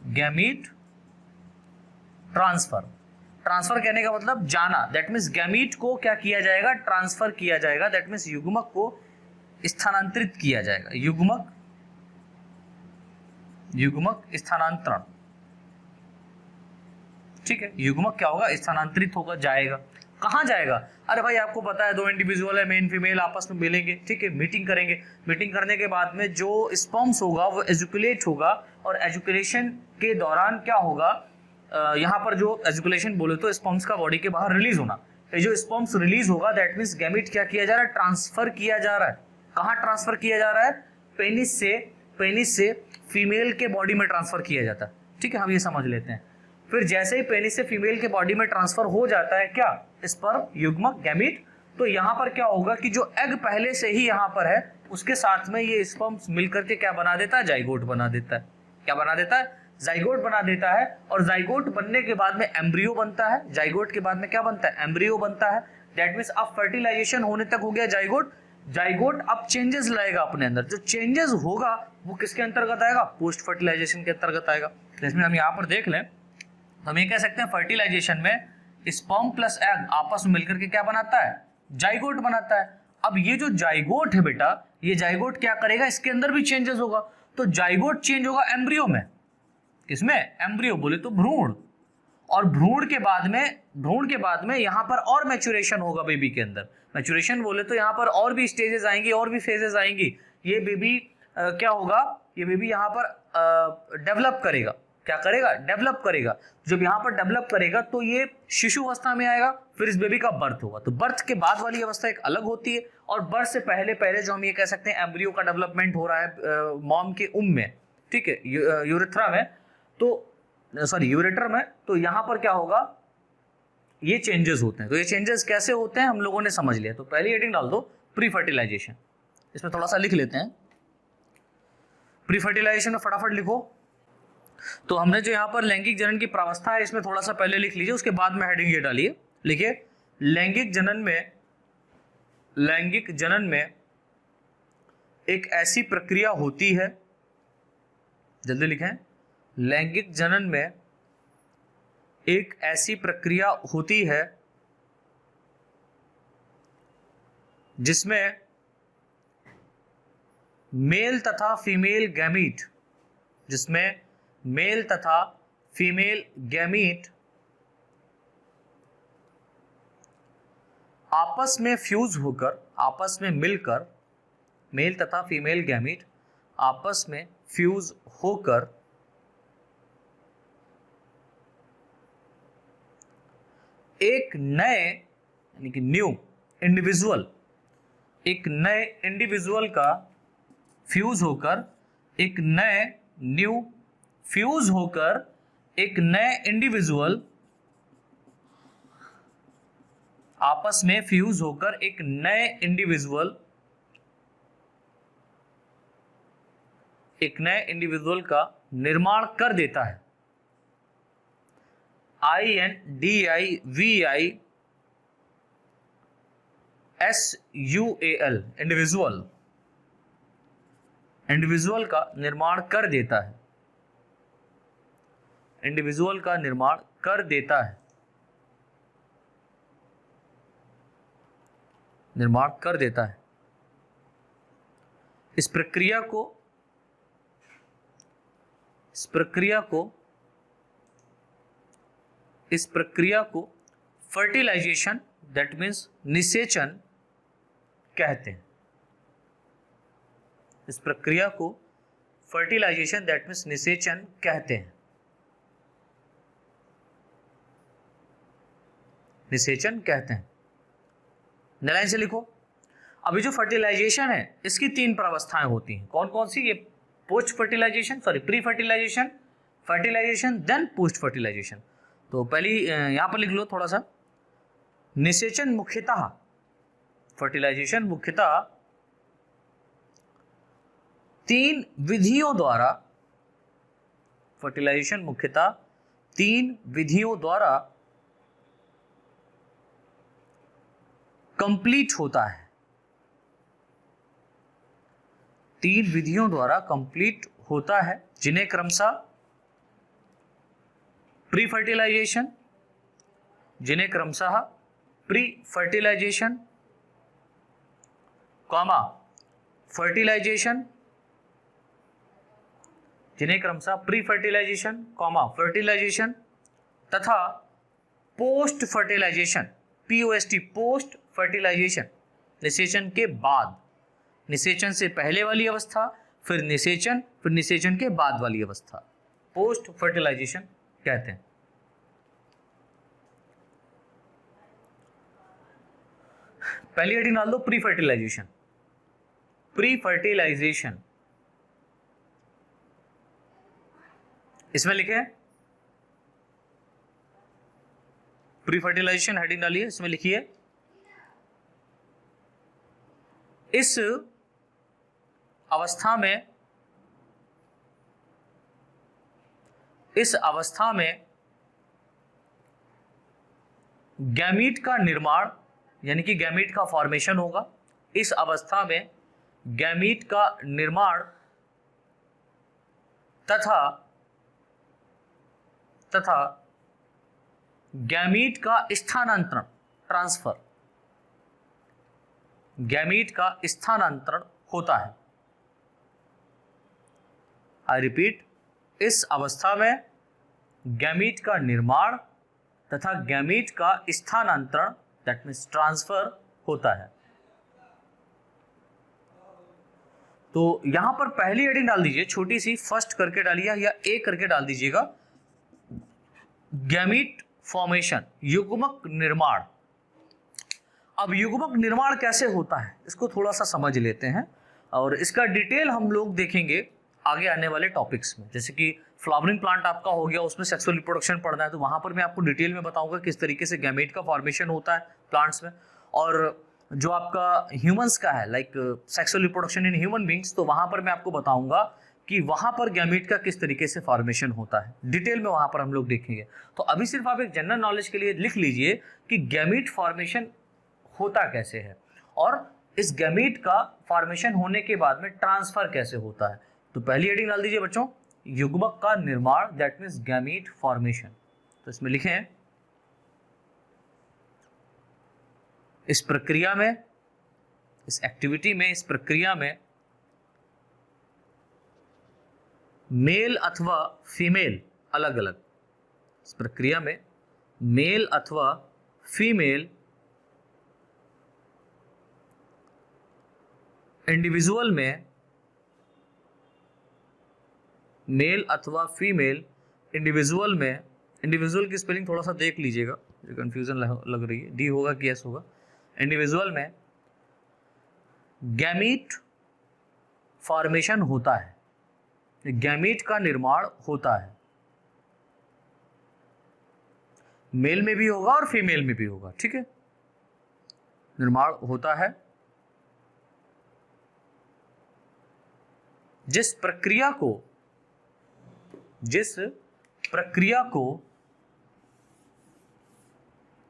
Gamete transfer, transfer कहने का मतलब जाना। दैट मींस गैमीट को क्या किया जाएगा, ट्रांसफर किया जाएगा। दैट मींस युग्मक को स्थानांतरित किया जाएगा। युग्मक स्थानांतरण। ठीक है, युग्मक क्या होगा, स्थानांतरित होगा, जाएगा। कहां जाएगा, अरे भाई आपको पता है दो इंडिविजुअल है, मेन फीमेल आपस में मिलेंगे, ठीक है, मीटिंग करेंगे। मीटिंग करने के बाद में जो स्पर्म्स होगा वो एजुकुलेट होगा, और एजुकुलेशन के दौरान क्या होगा, यहाँ पर जो एजुकुलेशन बोले तो स्पर्म्स का बॉडी के बाहर रिलीज होना। ये जो स्पर्म्स रिलीज होगा दैट मींस गैमीट क्या किया जा रहा है, ट्रांसफर किया जा रहा है। कहां ट्रांसफर किया जा रहा है, पेनिस से फीमेल के बॉडी में ट्रांसफर किया जाता है। ठीक है, हम ये समझ लेते हैं। फिर जैसे ही पेनिस से फीमेल के बॉडी में ट्रांसफर हो जाता है क्या, स्पर्म, युग्मक, गैमीट, तो यहाँ पर क्या होगा कि जो एग पहले से ही यहाँ पर है उसके साथ में ये स्पर्म्स मिलकर के क्या बना देता है, जाइगोट बना देता है। क्या बना देता है, जाइगोट बना देता है। और जाइगोट बनने के बाद में एम्ब्रियो बनता है। जाइगोट के बाद में क्या बनता है, एम्ब्रियो बनता है। दैट मींस अब फर्टिलाइजेशन होने तक हो गया जाइगोट। जाइगोट अब चेंजेस लाएगा अपने अंदर। जो चेंजेस होगा वो किसके अंतर्गत आएगा, पोस्ट फर्टिलाइजेशन के अंतर्गत आएगा। इसमें हम यहाँ पर देख लें, हम ये कह सकते हैं फर्टिलाइजेशन में स्पर्म प्लस एग आपस में मिलकर के क्या बनाता है, जाइगोट बनाता है। अब ये जो जाइगोट है बेटा, ये जाइगोट क्या करेगा, इसके अंदर भी चेंजेस होगा। तो जाइगोट चेंज होगा एम्ब्रियो में। किसमें, एम्ब्रियो बोले तो भ्रूण। और भ्रूण के बाद में यहाँ पर और मैच्योरेशन होगा बेबी के अंदर। मैच्योरेशन बोले तो यहाँ पर और भी स्टेजेस आएंगी और भी फेजेस आएंगी। ये बेबी क्या होगा, ये बेबी यहाँ पर डेवलप करेगा। क्या करेगा? डेवलप करेगा। जब यहाँ पर डेवलप करेगा तो ये शिशु अवस्था में आएगा, फिर इस बेबी का बर्थ होगा। तो बर्थ के बाद वाली अवस्था एक अलग होती है, और बर्थ से पहले पहले जो हम ये कह सकते हैं एम्ब्रियो का डेवलपमेंट हो रहा है मॉम के में, ठीक है, यूरेथ्रा में, तो सॉरी यूरेटर में। तो यहाँ पर क्या होगा, ये चेंजेस होते हैं। तो ये चेंजेस कैसे होते हैं हम लोगों ने समझ लिया। तो पहली हेडिंग डाल दो प्री फर्टिलाइजेशन। इसमें थोड़ा सा लिख लेते हैं, प्री फर्टिलाइजेशन में फटाफट लिखो। तो हमने जो यहाँ पर लैंगिक जनन की प्रावस्था है इसमें थोड़ा सा पहले लिख लीजिए, उसके बाद में हेडिंग ये डालिए। लिखिए लैंगिक जनन में एक ऐसी प्रक्रिया होती है, जल्दी लिखें, लैंगिक जनन में एक ऐसी प्रक्रिया होती है जिसमें मेल तथा फीमेल गैमीट आपस में फ्यूज होकर, आपस में मिलकर, मेल तथा फीमेल गैमीट आपस में फ्यूज होकर एक नए यानी कि न्यू इंडिविजुअल, एक नए इंडिविजुअल का फ्यूज होकर, एक नए न्यू फ्यूज होकर एक नए इंडिविजुअल आपस में फ्यूज होकर एक नए इंडिविजुअल का निर्माण कर देता है। INDIVISUAL इंडिविजुअल का निर्माण कर देता है, इंडिविजुअल का निर्माण कर देता है, निर्माण कर देता है। इस प्रक्रिया को फर्टिलाइजेशन दैट मीन्स निषेचन कहते हैं। इस प्रक्रिया को फर्टिलाइजेशन दैट मीन्स निषेचन कहते हैं, निषेचन कहते हैं। लाइन से लिखो। अभी जो फर्टिलाइजेशन है इसकी 3 प्रावस्थाएं होती हैं। कौन कौन सी? ये post fertilisation, sorry pre fertilisation, fertilisation then post fertilisation. तो पहली यहां पर लिख लो थोड़ा सा। निषेचन मुख्यतः, फर्टिलाइजेशन मुख्यतः 3 विधियों द्वारा, फर्टिलाइजेशन मुख्यतः 3 विधियों द्वारा कंप्लीट होता है। 3 विधियों द्वारा कंप्लीट होता है, जिन्हें क्रमशः प्री फर्टिलाइजेशन, जिन्हें क्रमशः प्री फर्टिलाइजेशन, कॉमा फर्टिलाइजेशन, जिन्हें क्रमशः प्री फर्टिलाइजेशन, कॉमा फर्टिलाइजेशन तथा post fertilisation, POST post fertilisation, निषेचन के बाद, निषेचन से पहले वाली अवस्था, फिर निषेचन के बाद वाली अवस्था, पोस्ट फर्टिलाइजेशन कहते हैं। पहली हेडिंग डाल दो प्री फर्टिलाइजेशन। प्री फर्टिलाइजेशन इसमें लिखे प्री फर्टिलाइजेशन, हेडिंग डालिए, इसमें लिखिए इस अवस्था में गैमीट का निर्माण यानी कि गैमीट का फॉर्मेशन होगा। इस अवस्था में गैमीट का निर्माण तथा गैमीट का स्थानांतरण, ट्रांसफर, गैमीट का स्थानांतरण होता है। आई रिपीट, इस अवस्था में गैमीट का निर्माण तथा गैमीट का स्थानांतरण दैट मीन्स ट्रांसफर होता है। तो यहां पर पहली हेडिंग डाल दीजिए छोटी सी, फर्स्ट करके डालिए या ए करके डाल दीजिएगा, गैमीट फॉर्मेशन, युग्मक निर्माण। अब युग्मक निर्माण कैसे होता है इसको थोड़ा सा समझ लेते हैं, और इसका डिटेल हम लोग देखेंगे आगे आने वाले टॉपिक्स में। जैसे कि फ्लावरिंग प्लांट आपका हो गया, उसमें सेक्सुअल रिप्रोडक्शन पढ़ना है, तो वहां पर मैं आपको डिटेल में बताऊंगा किस तरीके से गैमेट का फॉर्मेशन होता है प्लांट्स में। और जो आपका ह्यूमंस का है, like sexual reproduction in human beings, तो वहां पर मैं आपको बताऊंगा कि वहां पर गैमेट का किस तरीके से फॉर्मेशन होता है, डिटेल में वहां पर हम लोग देखेंगे। तो अभी सिर्फ आप एक जनरल नॉलेज के लिए लिख लीजिए कि गैमेट फॉर्मेशन होता कैसे है, और इस गैमेट का फॉर्मेशन होने के बाद में ट्रांसफर कैसे होता है। तो पहली हेडिंग डाल दीजिए बच्चों, युग्मक का निर्माण, दैट मीन्स गैमेट फॉर्मेशन। तो इसमें लिखें, इस प्रक्रिया में, इस एक्टिविटी में, इस प्रक्रिया में मेल अथवा फीमेल अलग अलग, इस प्रक्रिया में मेल अथवा फीमेल इंडिविजुअल में, मेल अथवा फीमेल इंडिविजुअल में, इंडिविजुअल की स्पेलिंग थोड़ा सा देख लीजिएगा, कंफ्यूजन लग रही है, डी होगा कि एस होगा। इंडिविजुअल में गैमीट फॉर्मेशन होता है, गैमीट का निर्माण होता है, मेल में भी होगा और फीमेल में भी होगा, ठीक है, निर्माण होता है। जिस प्रक्रिया को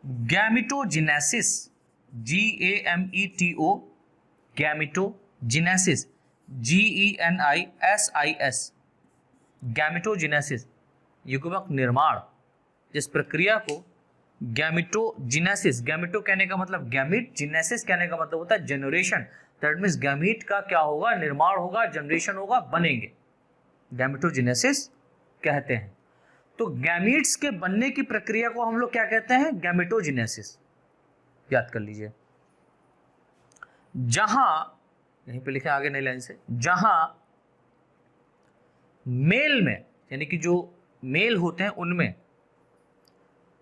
gametogenesis, GAMETO, gametogenesis, GENISIS, gametogenesis, युग्मक निर्माण, जिस प्रक्रिया को गैमिटोजेनेसिस, गैमिटो कहने का मतलब गैमिट, जेनेसिस कहने का मतलब होता है जनरेशन, दैट मीन्स गैमीट का क्या होगा, निर्माण होगा, जनरेशन होगा, बनेंगे, गैमिटोजेनेसिस कहते हैं। तो गैमीट्स के बनने की प्रक्रिया को हम लोग क्या कहते हैं, गैमिटोजेनेसिस, याद कर लीजिए। जहां, यहीं पे लिखे आगे नई लाइन से, जहां मेल में, यानी कि जो मेल होते हैं उनमें,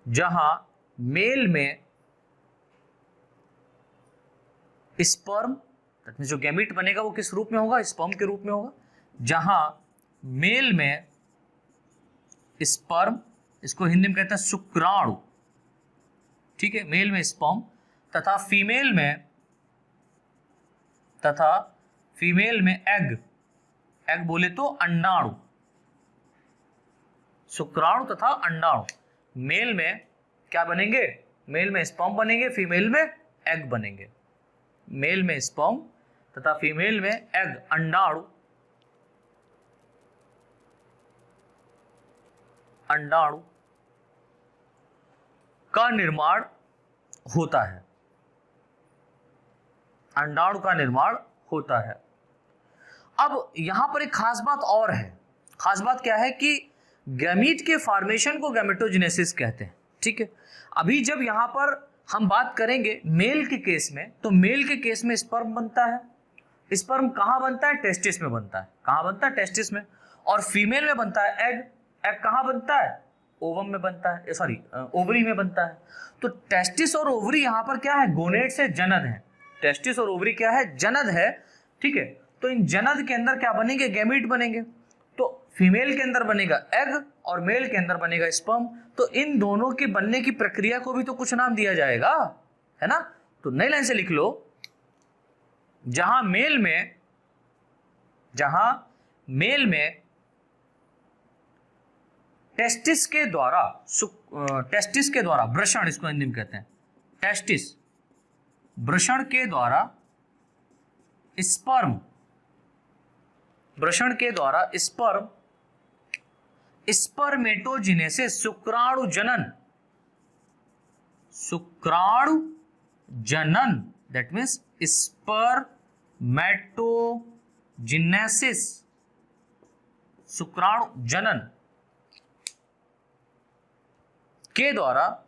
जहां मेल में स्पर्म, जो गैमीट बनेगा वो किस रूप में होगा, स्पर्म के रूप में होगा। जहां मेल में स्पर्म, इसको हिंदी में कहते हैं शुक्राणु, ठीक है, मेल में स्पर्म, तथा फीमेल में एग, एग बोले तो अंडाणु, शुक्राणु तथा अंडाणु। मेल में क्या बनेंगे, मेल में स्पर्म बनेंगे, फीमेल में एग बनेंगे, मेल में स्पर्म तथा फीमेल में एग, अंडाणु, अंडाणु का निर्माण होता है, अंडाणु का निर्माण होता है। अब यहां पर एक खास बात और है, खास बात क्या है कि गैमीट के फॉर्मेशन को गैमेटोजेनेसिस कहते हैं, ठीक है। अभी जब यहां पर हम बात करेंगे मेल के केस में, तो मेल के केस में स्पर्म बनता है, स्पर्म कहां बनता है, टेस्टिस में बनता है, कहां बनता है, टेस्टिस में। और फीमेल में बनता है एग, एग कहां बनता है, ओवम में बनता है, सॉरी ओवरी में बनता है। तो टेस्टिस और ओवरी यहां पर क्या है, गोनेड से जनद है, टेस्टिस और ओवरी क्या है, जनद है, ठीक है। तो इन जनद के अंदर क्या बनेंगे, गैमीट बनेंगे। तो फीमेल के अंदर बनेगा एग और मेल के अंदर बनेगा स्पर्म। तो इन दोनों के बनने की प्रक्रिया को भी तो कुछ नाम दिया जाएगा, है ना। तो नई लाइन से लिख लो, जहां मेल में टेस्टिस के द्वारा वृषण, इसको हिंदी में कहते हैं टेस्टिस, वृषण के द्वारा स्पर्म, वृषण के द्वारा स्पर्म, स्पर्मेटोजेनेसिस, शुक्राणु जनन, दैट मीन्स स्पर्मेटोजेनेसिस, शुक्राणु जनन के द्वारा,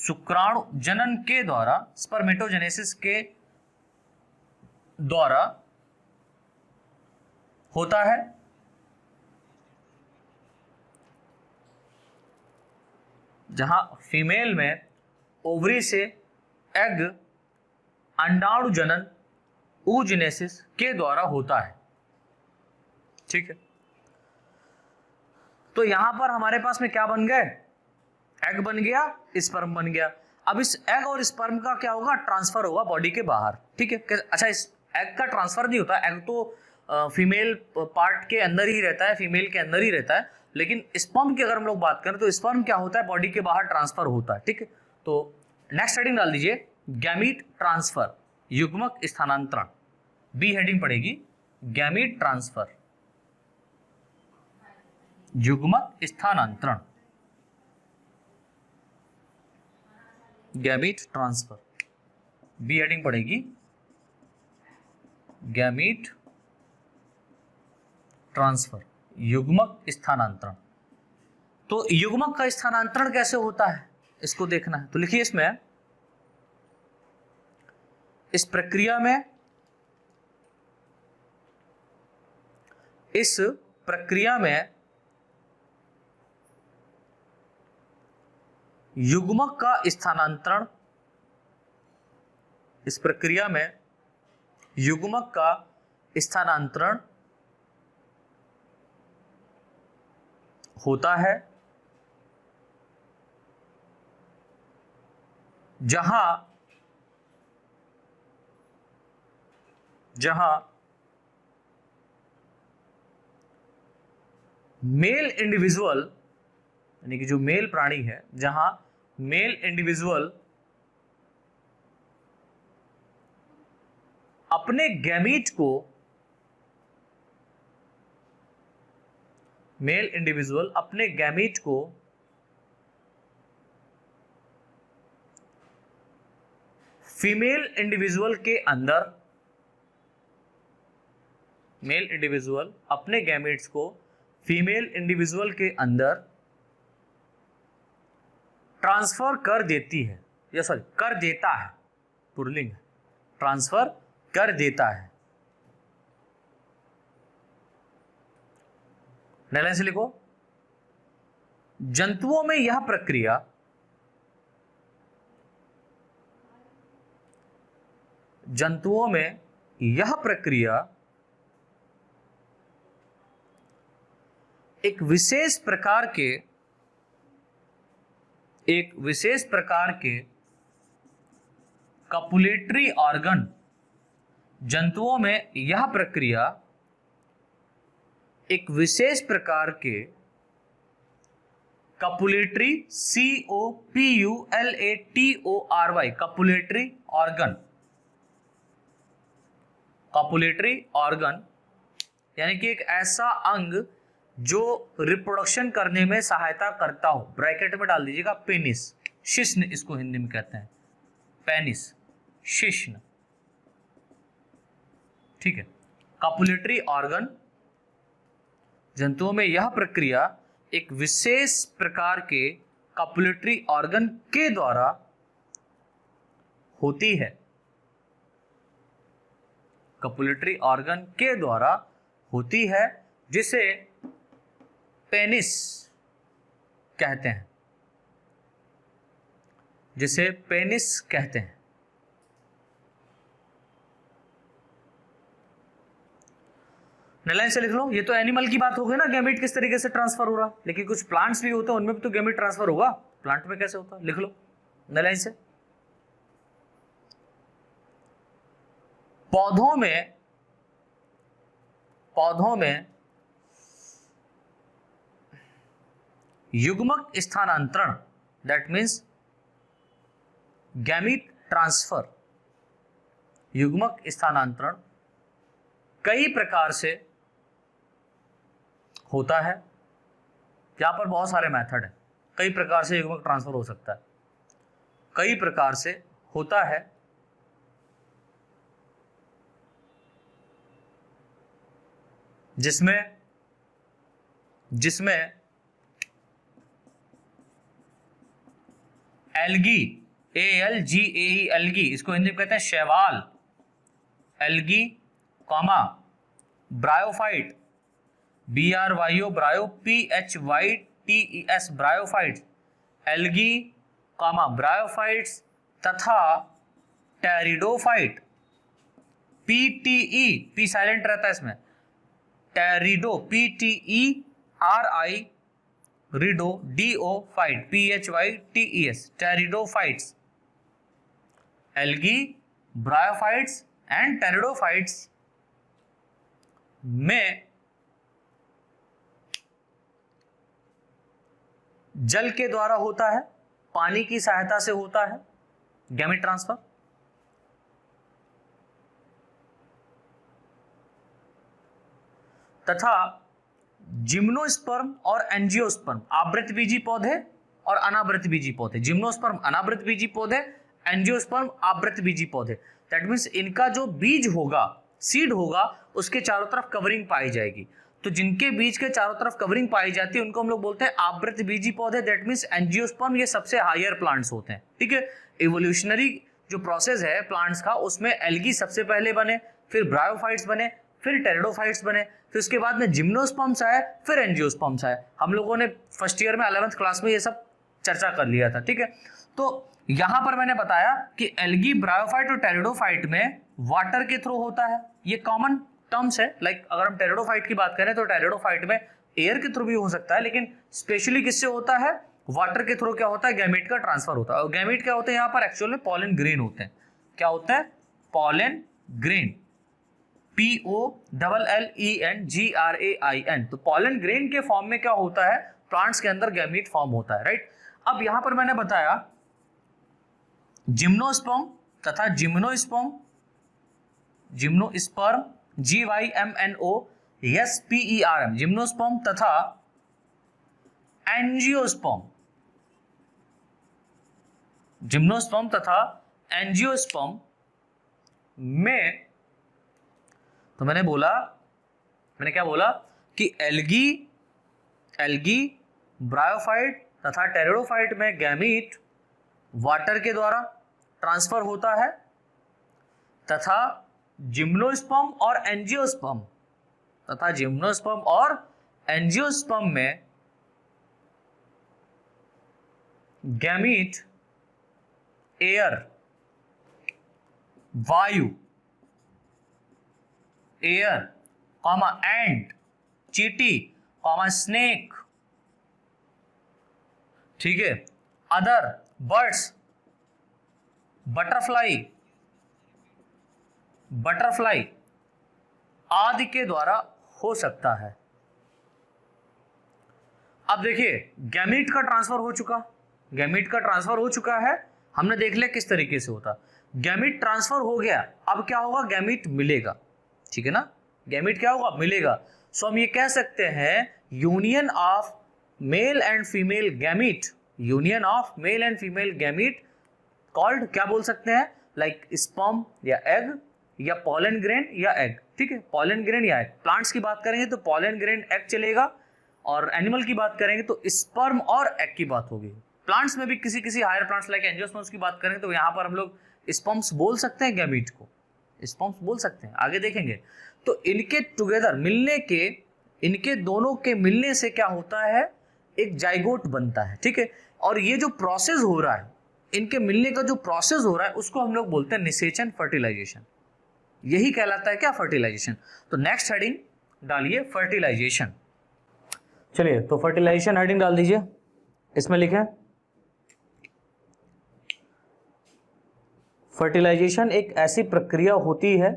शुक्राणु जनन के द्वारा, स्पर्मेटोजेनेसिस के द्वारा होता है। जहां फीमेल में ओवरी से एग अंडाणु जनन oogenesis के द्वारा होता है। ठीक है, तो यहां पर हमारे पास में क्या बन गए, एग बन गया, स्पर्म बन गया। अब इस एग और स्पर्म का क्या होगा, ट्रांसफर होगा बॉडी के बाहर। ठीक है, अच्छा इस एग का ट्रांसफर नहीं होता, एग तो फीमेल पार्ट के अंदर ही रहता है, फीमेल के अंदर ही रहता है, लेकिन स्पर्म की अगर हम लोग बात करें तो स्पर्म क्या होता है, बॉडी के बाहर ट्रांसफर होता है। ठीक है, तो नेक्स्ट हेडिंग डाल दीजिए, गैमीट ट्रांसफर, युग्मक स्थानांतरण। बी हेडिंग पड़ेगी, गैमीट ट्रांसफर, युग्मक स्थानांतरण, गैमीट ट्रांसफर। बी हेडिंग पड़ेगी, गैमीट ट्रांसफर, युग्मक स्थानांतरण। तो युग्मक का स्थानांतरण कैसे होता है इसको देखना है, तो लिखिए इसमें, इस प्रक्रिया में युग्मक का स्थानांतरण, इस प्रक्रिया में युग्मक का स्थानांतरण होता है जहां मेल इंडिविजुअल, यानी कि जो मेल प्राणी है, जहां मेल इंडिविजुअल अपने गैमीट को, मेल इंडिविजुअल अपने गैमीट को फीमेल इंडिविजुअल के अंदर, मेल इंडिविजुअल अपने गैमेट्स को फीमेल इंडिविजुअल के अंदर ट्रांसफर कर देती है, या सॉरी कर देता है, पुल्लिंग, ट्रांसफर कर देता है। लाइन से लिखो, जंतुओं में यह प्रक्रिया एक विशेष प्रकार के कपुलेटरी ऑर्गन, जंतुओं में यह प्रक्रिया एक विशेष प्रकार के कपुलेटरी, COPULATORY, कपुलेटरी ऑर्गन, यानी कि एक ऐसा अंग जो रिप्रोडक्शन करने में सहायता करता हो, ब्रैकेट में डाल दीजिएगा पेनिस, शिश्न इसको हिंदी में कहते हैं, पेनिस, शिश्न। ठीक है, कपुलेटरी ऑर्गन, जंतुओं में यह प्रक्रिया एक विशेष प्रकार के कपुलेटरी ऑर्गन के द्वारा होती है, कपुलेटरी ऑर्गन के द्वारा होती है, जिसे पेनिस कहते हैं, जिसे पेनिस कहते हैं। लाइन से लिख लो, ये तो एनिमल की बात हो गई ना, गैमेट किस तरीके से ट्रांसफर हो रहा, लेकिन कुछ प्लांट्स भी होते हैं, उनमें भी तो गैमेट ट्रांसफर होगा, प्लांट में कैसे होता है, लिख लो लाइन से। पौधों में युग्मक स्थानांतरण, दैट मीन्स गैमीट ट्रांसफर, युग्मक स्थानांतरण कई प्रकार से होता है। यहां पर बहुत सारे मेथड हैं, कई प्रकार से युग्मक ट्रांसफर हो सकता है, कई प्रकार से होता है, जिसमें एल्गी, ALGAE, एल्गी, इसको हिंदी में कहते हैं शैवाल, algae comma bryophyte, BRYO ब्रायो, PHYTES bryophytes, algae comma bryophytes तथा टेरिडोफाइट, PTE, P साइलेंट रहता है इसमें, टेरिडो, PTERI रिडो, DO fight, PHYTES pteridophytes, algae, bryophytes and pteridophytes में जल के द्वारा होता है, पानी की सहायता से होता है गैमेट ट्रांसफर, तथा जिम्नोस्पर्म और एंजियोस्पर्म, आवृतबीजी पौधे और अनावृतबीजी पौधे, जिम्नोस्पर्म अनावृतबीजी पौधे, एंजियोस्पर्म आवृतबीजी पौधे। दैट मीन्स इनका जो बीज होगा, सीड होगा, उसके चारों तरफ कवरिंग पाई जाएगी। तो जिनके बीज के चारों तरफ कवरिंग पाई जाती है उनको हम लोग बोलते हैं आवृतबीजी पौधे। दैट मीन्स एंजियोस्पर्म ये सबसे हायर प्लांट्स होते हैं, ठीक है। इवोल्यूशनरी जो प्रोसेस है प्लांट्स का, उसमें एल्गी सबसे पहले बने, फिर ब्रायोफाइट्स बने, फिर टेरिडोफाइट्स बने, फिर उसके बाद में जिम्नोस्पर्म्स आए, फिर एंजियोस्पर्म्स आए। हम लोगों ने फर्स्ट ईयर में 11th क्लास में ये सब चर्चा कर लिया था, ठीक है। तो यहां पर मैंने बताया कि एल्गी, ब्रायोफाइट और टेरिडोफाइट में वाटर के थ्रू होता है, ये कॉमन टर्म्स है। लाइक अगर हम टेरिडोफाइट की बात करें तो टेरिडोफाइट में एयर के थ्रू भी हो सकता है, लेकिन स्पेशली किससे होता है, वाटर के थ्रू क्या होता है, गैमेट का ट्रांसफर होता है। और गैमेट क्या होते हैं यहाँ पर, एक्चुअल में पॉलन ग्रेन होते हैं। क्या होता है, पॉलन ग्रेन, POLLENGRAIN। तो पॉलन ग्रेन के फॉर्म में क्या होता है, प्लांट्स के अंदर गैमीट फॉर्म होता है, राइट। अब यहां पर मैंने बताया जिम्नोस्पर्म तथा जिम्नोस्पर्म, जिम्नोस्पर्म GYMNOSPERM, जिम्नोस्पर्म तथा एंजियोस्पर्म, जिम्नोस्पर्म तथा एंजियोस्पर्म में, तो मैंने क्या बोला कि एल्गी, ब्रायोफाइट तथा टेरिडोफाइट में गैमीट वाटर के द्वारा ट्रांसफर होता है, तथा जिम्नोस्पर्म और एंजियोस्पर्म में गैमीट एयर, वायु, एयर कॉमा एंट, चीटी कॉमा स्नेक, ठीक है, अदर बर्ड्स, बटरफ्लाई आदि के द्वारा हो सकता है। अब देखिए गैमीट का ट्रांसफर हो चुका है, हमने देख लिया किस तरीके से होता। गैमीट ट्रांसफर हो गया, अब क्या होगा, गैमीट मिलेगा, ठीक है ना, गैमीट क्या होगा, मिलेगा। सो हम ये कह सकते हैं union of male and female gamete, called क्या बोल सकते हैं, लाइक स्पर्म या एग या पॉलन ग्रेन या एग, ठीक है, पॉलन ग्रेन या एग। प्लांट्स की बात करेंगे तो पॉलन ग्रेन एग चलेगा, और एनिमल की बात करेंगे तो स्पर्म और एग की बात होगी। प्लांट्स में भी किसी हायर प्लांट्स लाइक एंजियोस्पर्म्स की बात करेंगे तो यहाँ पर हम लोग स्पर्म्स बोल सकते हैं, गैमीट को स्पर्म्स बोल सकते हैं, आगे देखेंगे। तो इनके टुगेदर मिलने के, इनके दोनों के मिलने से क्या होता है, एक जाइगोट बनता है, ठीक है। और ये जो प्रोसेस हो रहा है, इनके मिलने का जो प्रोसेस हो रहा है, उसको हम लोग बोलते हैं निषेचन, फर्टिलाइजेशन। यही कहलाता है क्या, फर्टिलाइजेशन। तो नेक्स्ट हेडिंग डालिए फर्टिलाइजेशन। चलिए तो फर्टिलाइजेशन हेडिंग डाल दीजिए, इसमें लिखें फर्टिलाइजेशन एक ऐसी प्रक्रिया होती है,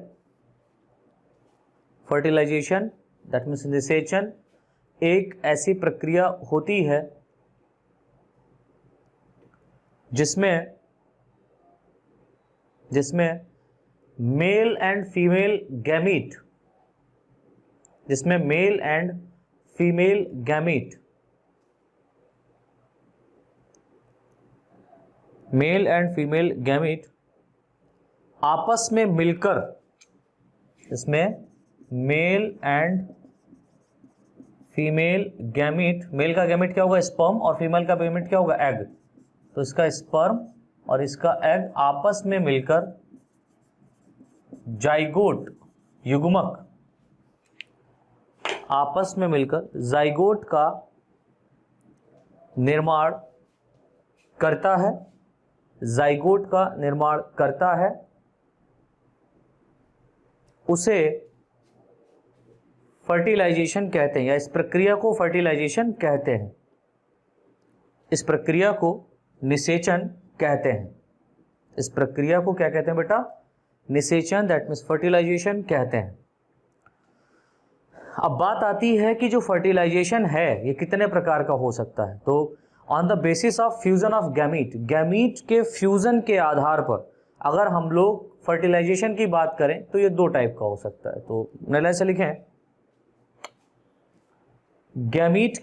फर्टिलाइजेशन दैट मीन्स निषेचन एक ऐसी प्रक्रिया होती है जिसमें मेल एंड फीमेल गैमीट, आपस में मिलकर, इसमें male and female gamete, male का गैमीट क्या होगा, स्पर्म, और फीमेल का गैमीट क्या होगा, एग। तो इसका स्पर्म और इसका एग आपस में मिलकर जाइगोट युग्मक आपस में मिलकर जाइगोट का निर्माण करता है, जाइगोट का निर्माण करता है, उसे फर्टिलाइजेशन कहते हैं, या इस प्रक्रिया को फर्टिलाइजेशन कहते हैं, इस प्रक्रिया को निषेचन कहते हैं। इस प्रक्रिया को क्या कहते हैं बेटा? निषेचन, दैट मीन्स फर्टिलाइजेशन कहते हैं। अब बात आती है कि जो फर्टिलाइजेशन है ये कितने प्रकार का हो सकता है। तो on the basis of fusion of gamete, gamete के फ्यूजन के आधार पर अगर हम लोग फर्टिलाइजेशन की बात करें तो ये दो टाइप का हो सकता है। तो नले से लिखें, गैमीट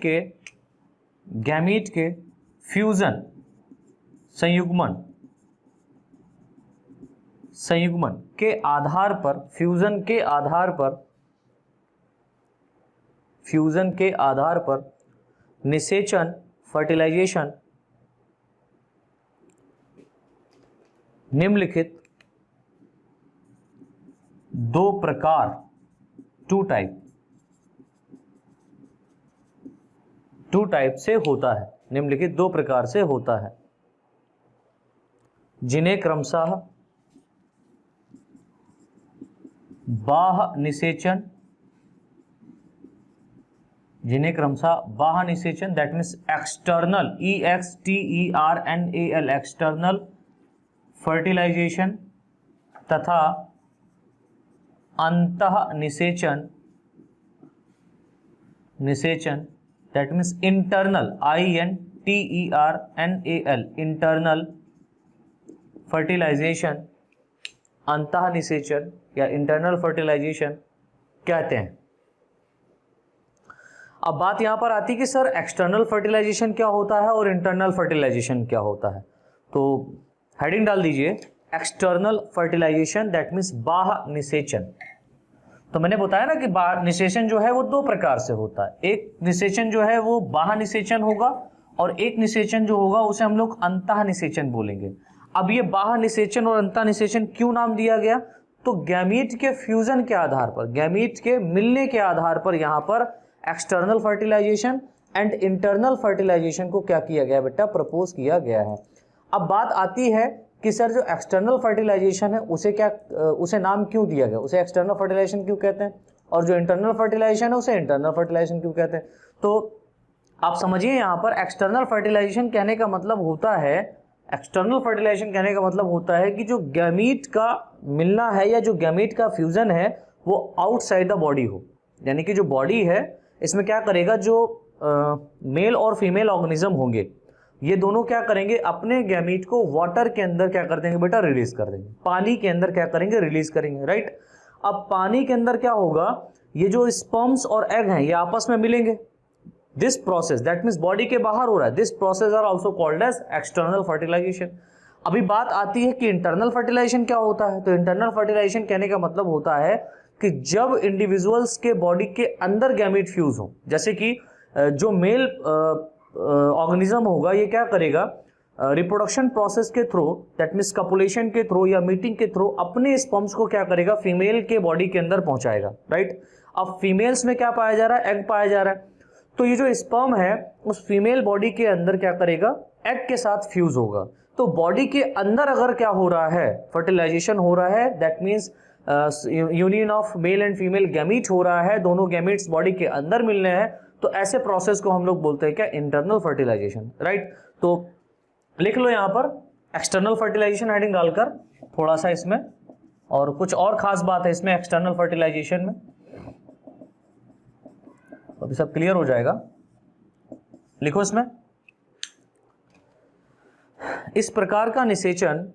के फ्यूजन संयुग्मन के आधार पर, फ्यूजन के आधार पर निषेचन, फर्टिलाइजेशन निम्नलिखित दो प्रकार, टू टाइप से होता है, निम्नलिखित दो प्रकार से होता है, जिन्हें क्रमशः बाह्य निषेचन, that means external, EXTERNAL, external fertilisation तथा अंतः निषेचन, that means internal, INTERNAL, internal fertilisation, अंतः निषेचन या इंटरनल फर्टिलाइजेशन कहते हैं। अब बात यहां पर आती है कि सर एक्सटर्नल फर्टिलाइजेशन क्या होता है और इंटरनल फर्टिलाइजेशन क्या होता है। तो हेडिंग डाल दीजिए एक्सटर्नल फर्टिलाइजेशन, दैट मीन्स बाह्य निषेचन। तो मैंने बताया ना कि बाह्य निषेचन जो है वो दो प्रकार से होता है। एक निषेचन जो है वो बाह्य निषेचन होगा और एक निषेचन जो होगा उसे हम लोग अंतः निषेचन बोलेंगे। अब ये बाह्य निषेचन और अंतः निषेचन क्यों नाम दिया गया? तो गैमीट के फ्यूजन के आधार पर, गैमीट के मिलने के आधार पर यहां पर external fertilisation and internal fertilisation को क्या किया गया बेटा? प्रपोज किया गया है। अब बात आती है कि सर जो एक्सटर्नल फर्टिलाइजेशन है उसे नाम क्यों दिया गया, उसे एक्सटर्नल फर्टिलाइजेशन क्यों कहते हैं, और जो इंटरनल फर्टिलाइजेशन है उसे इंटरनल फर्टिलाइजेशन क्यों कहते हैं? तो आप समझिए यहां पर एक्सटर्नल फर्टिलाइजेशन कहने का मतलब होता है, एक्सटर्नल फर्टिलाइजेशन कहने का मतलब होता है कि जो गैमीट का मिलना है या जो गैमीट का फ्यूजन है वो आउटसाइड द बॉडी हो। यानी कि जो बॉडी है इसमें क्या करेगा, जो मेल और फीमेल ऑर्गेनिज्म होंगे ये दोनों क्या करेंगे, अपने गैमीट को वाटर के अंदर क्या कर देंगे बेटा? रिलीज कर देंगे। पानी के अंदर क्या करेंगे? रिलीज करेंगे, राइट। अब पानी के अंदर क्या होगा, ये जो स्पर्म्स और एग हैं ये आपस में मिलेंगे। This process, that means body के बाहर हो रहा है, this process are also called as external fertilisation. अभी बात आती है कि इंटरनल फर्टिलाइजेशन क्या होता है। तो इंटरनल फर्टिलाइजेशन कहने का मतलब होता है कि जब इंडिविजुअल्स के बॉडी के अंदर गैमीट फ्यूज हो, जैसे कि जो मेल ऑर्गेनिज्म होगा ये क्या करेगा, रिप्रोडक्शन प्रोसेस के थ्रू, दैट मीन्स कपुलेशन के थ्रू या मीटिंग के थ्रू अपने स्पर्म्स को क्या करेगा, फीमेल के बॉडी के अंदर पहुंचाएगा, राइट। अब फीमेल्स में क्या पाया जा रहा है? एग पाया जा रहा है। तो ये जो स्पर्म है उस फीमेल बॉडी के अंदर क्या करेगा, एग के साथ फ्यूज होगा। तो बॉडी के अंदर अगर क्या हो रहा है, फर्टिलाइजेशन हो रहा है, that means union of male and female gamete हो रहा है, दोनों गैमीट्स बॉडी के अंदर मिलने हैं, तो ऐसे प्रोसेस को हम लोग बोलते हैं क्या? Internal fertilisation, right. तो लिख लो यहां पर एक्सटर्नल फर्टिलाइजेशन हेडिंग डालकर थोड़ा सा इसमें, और कुछ और खास बात है इसमें एक्सटर्नल फर्टिलाइजेशन में, अभी सब क्लियर हो जाएगा। लिखो इसमें, इस प्रकार का निषेचन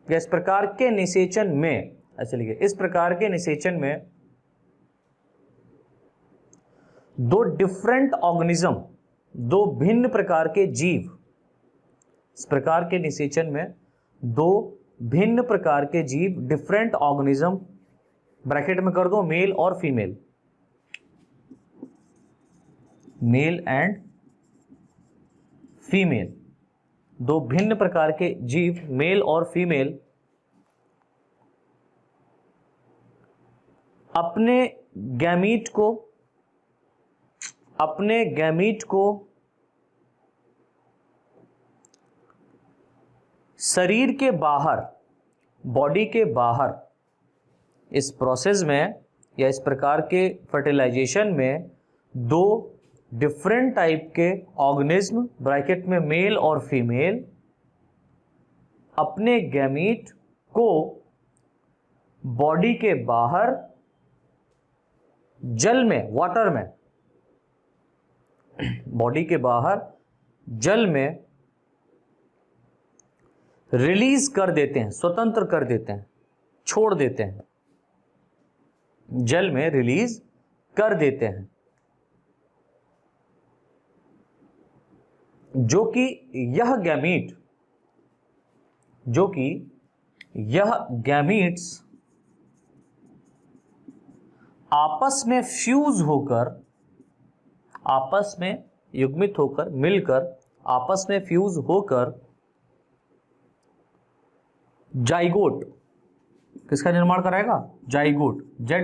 या इस प्रकार के निषेचन में, अच्छा लिखिए, इस प्रकार के निषेचन में दो डिफरेंट ऑर्गेनिज्म, दो भिन्न प्रकार के जीव, इस प्रकार के निषेचन में दो भिन्न प्रकार के जीव, डिफरेंट ऑर्गेनिज्म, ब्रैकेट में कर दो मेल और फीमेल, मेल एंड फीमेल, दो भिन्न प्रकार के जीव मेल और फीमेल अपने गैमीट को शरीर के बाहर, बॉडी के बाहर, इस प्रोसेस में या इस प्रकार के फर्टिलाइजेशन में दो डिफरेंट टाइप के ऑर्गेनिज्म, ब्रैकेट में मेल और फीमेल, अपने गैमीट को बॉडी के बाहर जल में, वाटर में, बॉडी के बाहर जल में रिलीज कर देते हैं, स्वतंत्र कर देते हैं, छोड़ देते हैं, जल में रिलीज कर देते हैं, जो कि यह गैमीट्स आपस में फ्यूज होकर, आपस में युग्मित होकर, मिलकर, आपस में फ्यूज होकर जाइगोट, किसका निर्माण कराएगा? जाइगोट, ZYGOTE,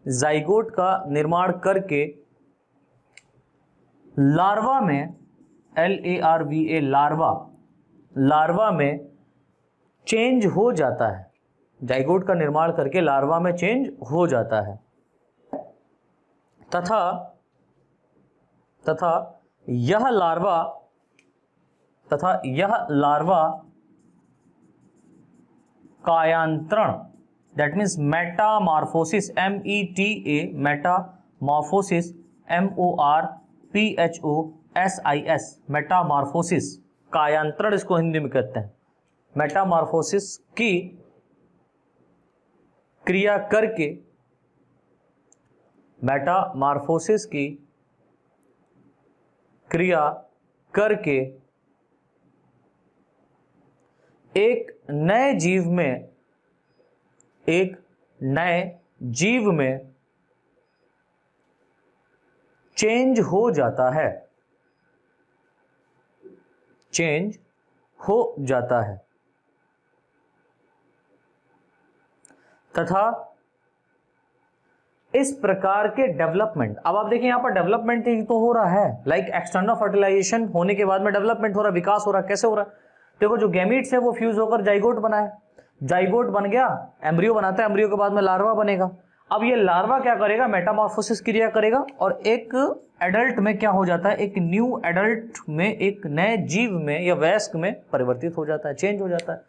जाइगोट का निर्माण करके लार्वा में, LARVA, लार्वा में चेंज हो जाता है। जाइगोट का निर्माण करके लार्वा में चेंज हो जाता है तथा यह लार्वा कायांतरण, that means metamorphosis, META, metamorphosis, MORPHOSIS, metamorphosis, कायांतरण इसको हिंदी में कहते हैं। मेटामॉर्फोसिस की क्रिया करके, मेटामॉर्फोसिस की क्रिया करके एक नए जीव में चेंज हो जाता है, चेंज हो जाता है तथा इस प्रकार के डेवलपमेंट, अब आप देखिए यहां पर डेवलपमेंट ही तो हो रहा है, लाइक एक्सटर्नल फर्टिलाइजेशन होने के बाद में डेवलपमेंट हो रहा है, विकास हो रहा है। कैसे हो रहा है? देखो, जो गैमीट्स है वो फ्यूज होकर जाइगोट बना है, जाइगोट बन गया, एम्ब्रियो बनाता है, एम्ब्रियो के बाद में लार्वा बनेगा। अब ये लार्वा क्या करेगा? मेटामॉर्फोसिस क्रिया करेगा और एक एडल्ट में क्या हो जाता है? एक न्यू एडल्ट में, एक नए जीव में या वयस्क में परिवर्तित हो जाता है, चेंज हो जाता है।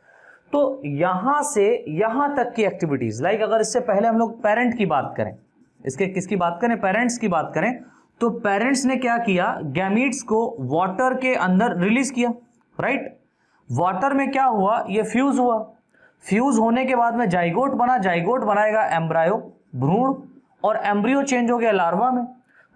तो यहां से यहां तक की एक्टिविटीज, लाइक अगर इससे पहले हम लोग पेरेंट की बात करें, इसके किसकी बात करें? पेरेंट्स की बात करें, तो पेरेंट्स ने क्या किया? गैमीट्स को वाटर के अंदर रिलीज किया, राइट? वाटर में क्या हुआ? ये फ्यूज हुआ, फ्यूज होने के बाद में जाइगोट बना, जाइगोट बनाएगा एम्ब्रायो, भ्रूण, और एम्ब्रियो चेंज हो गया लार्वा में।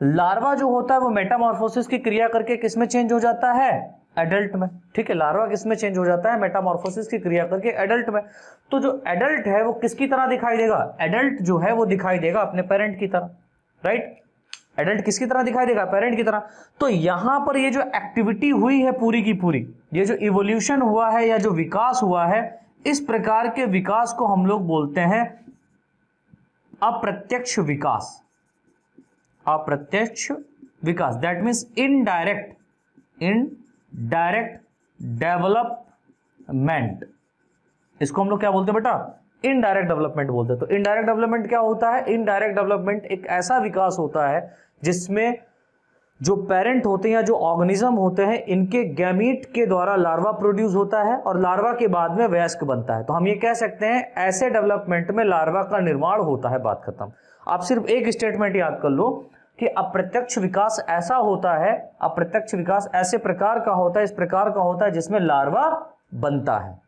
लार्वा जो होता है वो मेटामॉर्फोसिस की क्रिया करके किस में चेंज हो जाता है? एडल्ट में। ठीक है, लार्वा किस में चेंज हो जाता है? मेटामॉर्फोसिस की क्रिया करके एडल्ट में। तो जो एडल्ट है वो किसकी तरह दिखाई देगा? एडल्ट जो है वो दिखाई देगा अपने पेरेंट की तरह, राइट? एडल्ट किसकी तरह दिखाई देगा? पेरेंट की तरह। तो यहां पर ये जो एक्टिविटी हुई है पूरी की पूरी, ये जो इवोल्यूशन हुआ है या जो विकास हुआ है, इस प्रकार के विकास को हम लोग बोलते हैं अप्रत्यक्ष विकास। अप्रत्यक्ष विकास, दैट मीन्स इनडायरेक्ट डेवलपमेंट। इसको हम लोग क्या बोलते हैं बेटा? इनडायरेक्ट डेवलपमेंट बोलते हैं। तो इनडायरेक्ट डेवलपमेंट क्या होता है? इनडायरेक्ट डेवलपमेंट एक ऐसा विकास होता है जिसमें जो पेरेंट होते हैं या जो ऑर्गेनिज्म होते हैं, इनके गैमीट के द्वारा लार्वा प्रोड्यूस होता है और लार्वा के बाद में वयस्क बनता है। तो हम ये कह सकते हैं ऐसे डेवलपमेंट में लार्वा का निर्माण होता है, बात खत्म। आप सिर्फ एक स्टेटमेंट याद कर लो कि अप्रत्यक्ष विकास ऐसा होता है, अप्रत्यक्ष विकास ऐसे प्रकार का होता है, इस प्रकार का होता है जिसमें लार्वा बनता है,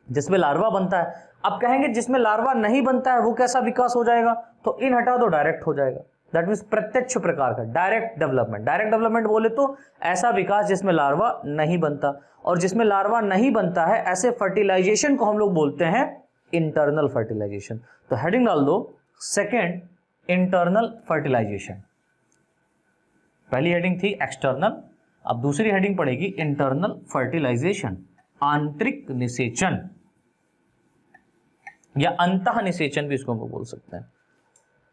जिसमें लार्वा बनता है। अब कहेंगे जिसमें लार्वा नहीं बनता है वो कैसा विकास हो जाएगा? तो इन हटा दो, डायरेक्ट हो जाएगा। दैट मीन्स प्रत्यक्ष प्रकार का, डायरेक्ट डेवलपमेंट। डायरेक्ट डेवलपमेंट बोले तो ऐसा विकास जिसमें लार्वा नहीं बनता, और जिसमें लार्वा नहीं बनता है ऐसे फर्टिलाइजेशन को हम लोग बोलते हैं इंटरनल फर्टिलाइजेशन। तो हेडिंग डाल दो, सेकेंड, इंटरनल फर्टिलाइजेशन। पहली हेडिंग थी एक्सटर्नल, अब दूसरी हेडिंग पड़ेगी इंटरनल फर्टिलाइजेशन, आंतरिक निषेचन या अंतः निषेचन भी इसको हम बोल सकते हैं।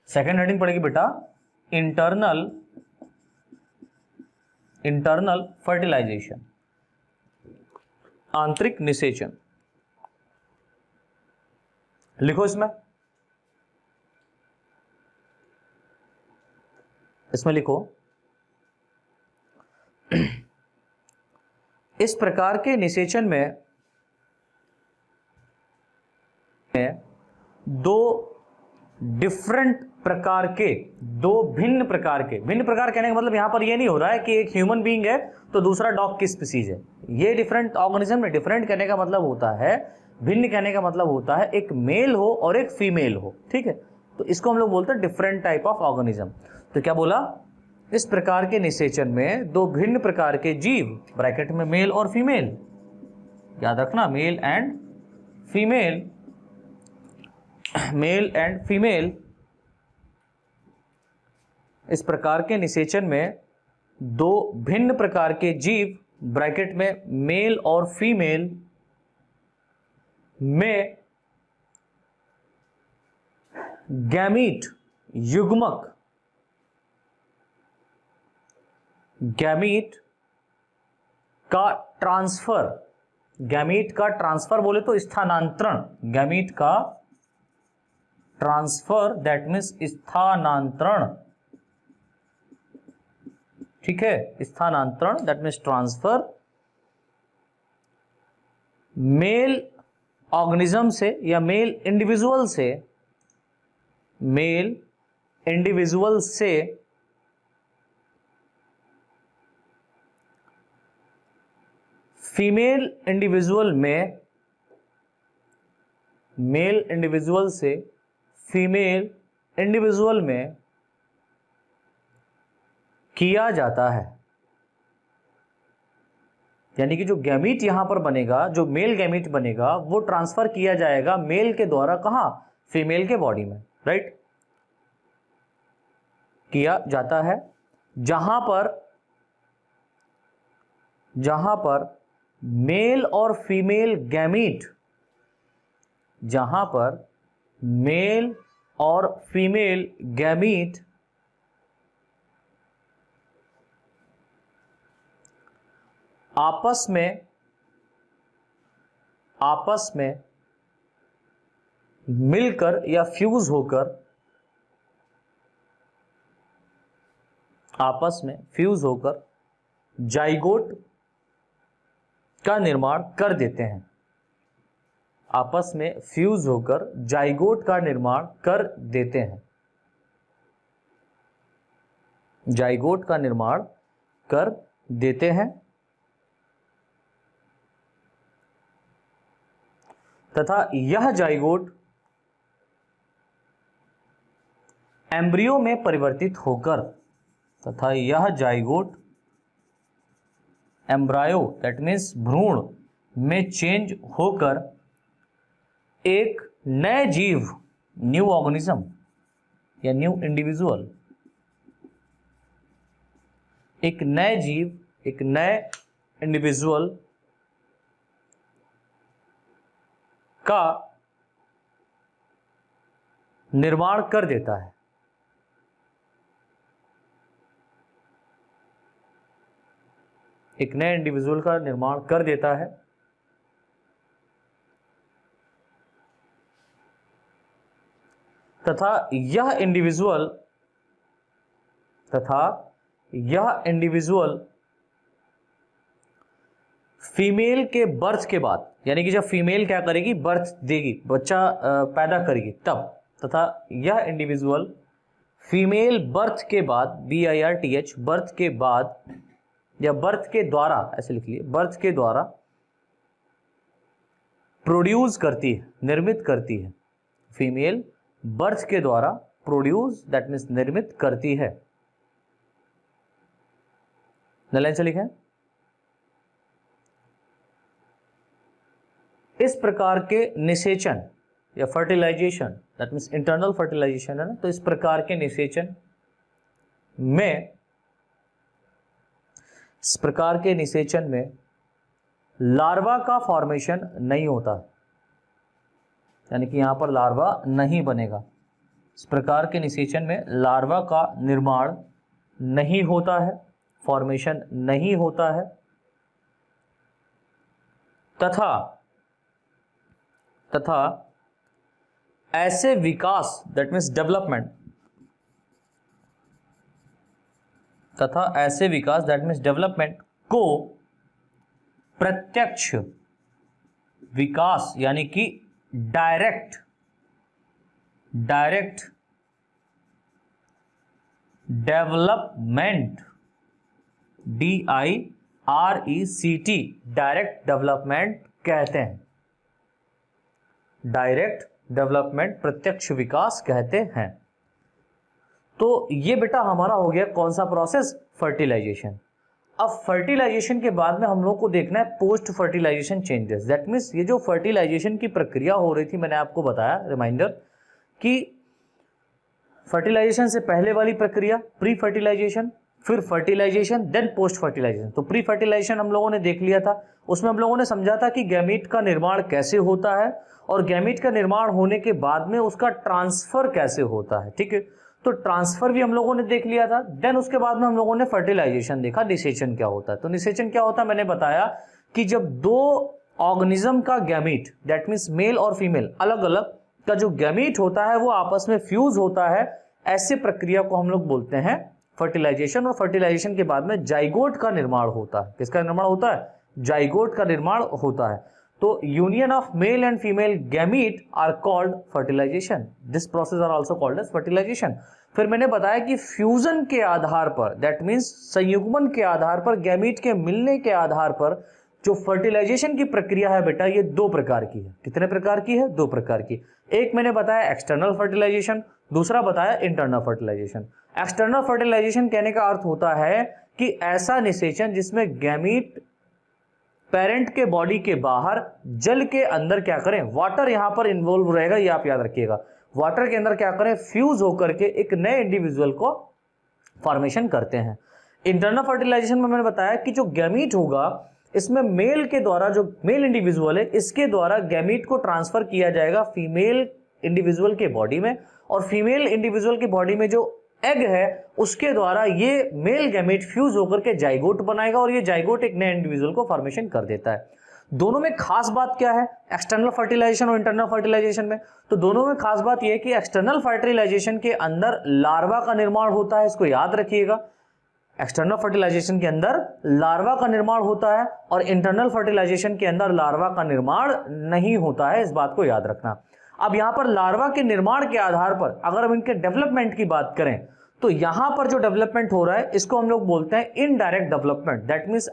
सेकेंड हेडिंग पड़ेगी बेटा इंटरनल फर्टिलाइजेशन, आंतरिक निषेचन। लिखो इसमें लिखो, इस प्रकार के निषेचन में दो भिन्न प्रकार कहने का मतलब यहां पर ये नहीं हो रहा है कि एक ह्यूमन बीइंग है तो दूसरा डॉग की स्पीसीज है। ये डिफरेंट ऑर्गेनिज्म में डिफरेंट कहने का मतलब होता है, भिन्न कहने का मतलब होता है एक मेल हो और एक फीमेल हो, ठीक है। तो इसको हम लोग बोलते हैं डिफरेंट टाइप ऑफ ऑर्गेनिज्म। तो क्या बोला, इस प्रकार के निषेचन में दो भिन्न प्रकार के जीव, ब्रैकेट में मेल और फीमेल, याद रखना मेल एंड फीमेल, इस प्रकार के निषेचन में दो भिन्न प्रकार के जीव, ब्रैकेट में मेल और फीमेल में गैमीट युग्मक, गैमीट का ट्रांसफर बोले तो स्थानांतरण, गैमीट का ट्रांसफर दैट मीन्स स्थानांतरण, ठीक है, स्थानांतरण that means transfer, male organism से या मेल इंडिविजुअल से फीमेल इंडिविजुअल में, मेल इंडिविजुअल से फीमेल इंडिविजुअल में किया जाता है। यानी कि जो गैमीट यहां पर बनेगा, जो मेल गैमीट बनेगा वो ट्रांसफर किया जाएगा मेल के द्वारा, कहां, फीमेल के बॉडी में, राइट, किया जाता है। जहां पर मेल और फीमेल गैमीट, जहां पर मेल और फीमेल गैमीट आपस में मिलकर या फ्यूज होकर जाइगोट का निर्माण कर देते हैं, आपस में फ्यूज होकर जाइगोट का निर्माण कर देते हैं, जाइगोट का निर्माण कर देते हैं, तथा यह जाइगोट एम्ब्रियो में परिवर्तित होकर, तथा यह जाइगोट एम्ब्रायो दैट मीन्स भ्रूण में चेंज होकर एक नए जीव, न्यू ऑर्गेनिज्म या न्यू इंडिविजुअल, एक नए जीव, एक नए इंडिविजुअल का निर्माण कर देता है। एक नए इंडिविजुअल का निर्माण कर देता है तथा यह इंडिविजुअल फीमेल के बर्थ के बाद, यानी कि जब फीमेल क्या करेगी, बर्थ देगी, बच्चा पैदा करेगी तब, तथा यह इंडिविजुअल फीमेल बर्थ के बाद, BIRTH, बर्थ के बाद या बर्थ के द्वारा, ऐसे लिख लिए, बर्थ के द्वारा प्रोड्यूस करती है, निर्मित करती है, फीमेल बर्थ के द्वारा प्रोड्यूस दैट मीन्स निर्मित करती है। लाइन से लिखें, इस प्रकार के निषेचन या fertilisation that means internal fertilisation है ना। तो इस प्रकार के निषेचन में लार्वा का फॉर्मेशन नहीं होता, यानी कि यहां पर लार्वा नहीं बनेगा। इस प्रकार के निषेचन में लार्वा का निर्माण नहीं होता है, फॉर्मेशन नहीं होता है, तथा ऐसे विकास दैट मीन्स डेवलपमेंट, को प्रत्यक्ष विकास यानी कि direct development, DIRECT, direct development कहते हैं। डायरेक्ट डेवलपमेंट, प्रत्यक्ष विकास कहते हैं। तो ये बेटा हमारा हो गया कौन सा प्रोसेस? फर्टिलाइजेशन। अब फर्टिलाइजेशन के बाद में हम लोग को देखना है post fertilisation changes. That means ये जो फर्टिलाइजेशन की प्रक्रिया हो रही थी, मैंने आपको बताया रिमाइंडर कि फर्टिलाइजेशन से पहले वाली प्रक्रिया प्री फर्टिलाइजेशन, फिर फर्टिलाइजेशन, देन पोस्ट फर्टिलाइजेशन। तो प्री फर्टिलाइजेशन हम लोगों ने देख लिया था, उसमें हम लोगों ने समझा था कि गैमीट का निर्माण कैसे होता है और गैमीट का निर्माण होने के बाद में उसका ट्रांसफर कैसे होता है। ठीक है, तो ट्रांसफर भी हम लोगों ने देख लिया था। देन उसके बाद में हम लोगों ने फर्टिलाइजेशन देखा, निषेचन क्या होता है। तो निषेचन क्या होता है, मैंने बताया कि जब दो ऑर्गेनिज्म का गैमीट दैट मीन्स मेल और फीमेल अलग अलग का जो गैमीट होता है वो आपस में फ्यूज होता है, ऐसे प्रक्रिया को हम लोग बोलते हैं फर्टिलाइजेशन। और फर्टिलाइजेशन के बाद में जाइगोट का निर्माण होता है। किसका निर्माण होता है? जाइगोट का निर्माण होता है। तो union of male and female gamete are called fertilisation. This process are also called as fertilisation. फिर मैंने बताया कि फ्यूजन के आधार पर दैट मीन्स संयुग्मन के आधार पर, गैमीट के मिलने के आधार पर जो फर्टिलाइजेशन की प्रक्रिया है बेटा ये दो प्रकार की है। कितने प्रकार की है? दो प्रकार की। एक मैंने बताया एक्सटर्नल फर्टिलाइजेशन, दूसरा बताया इंटरनल फर्टिलाइजेशन। एक्सटर्नल फर्टिलाइजेशन कहने का अर्थ होता है कि ऐसा निषेचन जिसमें गैमीट पेरेंट के बॉडी के बाहर जल के अंदर क्या करें, वाटर यहां पर इन्वॉल्व रहेगा, ये आप याद रखिएगा। वाटर के अंदर क्या करें, फ्यूज होकर के एक नए इंडिविजुअल को फॉर्मेशन करते हैं। इंटरनल फर्टिलाइजेशन में मैंने बताया कि जो गैमीट होगा इसमें मेल के द्वारा, जो मेल इंडिविजुअल है इसके द्वारा गैमीट को ट्रांसफर किया जाएगा फीमेल इंडिविजुअल के बॉडी में, और फीमेल इंडिविजुअल की बॉडी में जो एग है उसके द्वारा ये मेल गैमेट फ्यूज होकर के जाइगोट बनाएगा और ये जाइगोट एक नए इंडिविजुअल को फॉर्मेशन कर देता है। दोनों में खास बात क्या है एक्सटर्नल फर्टिलाइजेशन और इंटरनल फर्टिलाइजेशन में? तो दोनों में खास बात यह है कि एक्सटर्नल फर्टिलाइजेशन के अंदर लार्वा का निर्माण होता है, इसको याद रखिएगा। एक्सटर्नल फर्टिलाइजेशन के अंदर लार्वा का निर्माण होता है और इंटरनल फर्टिलाइजेशन के अंदर लार्वा का निर्माण नहीं होता है, इस बात को याद रखना। अब यहां पर लार्वा के निर्माण के आधार पर अगर हम इनके डेवलपमेंट की बात करें तो यहां पर जो डेवलपमेंट हो रहा है इसको हम लोग बोलते हैं इनडायरेक्ट डेवलपमेंट। दैट मीन्स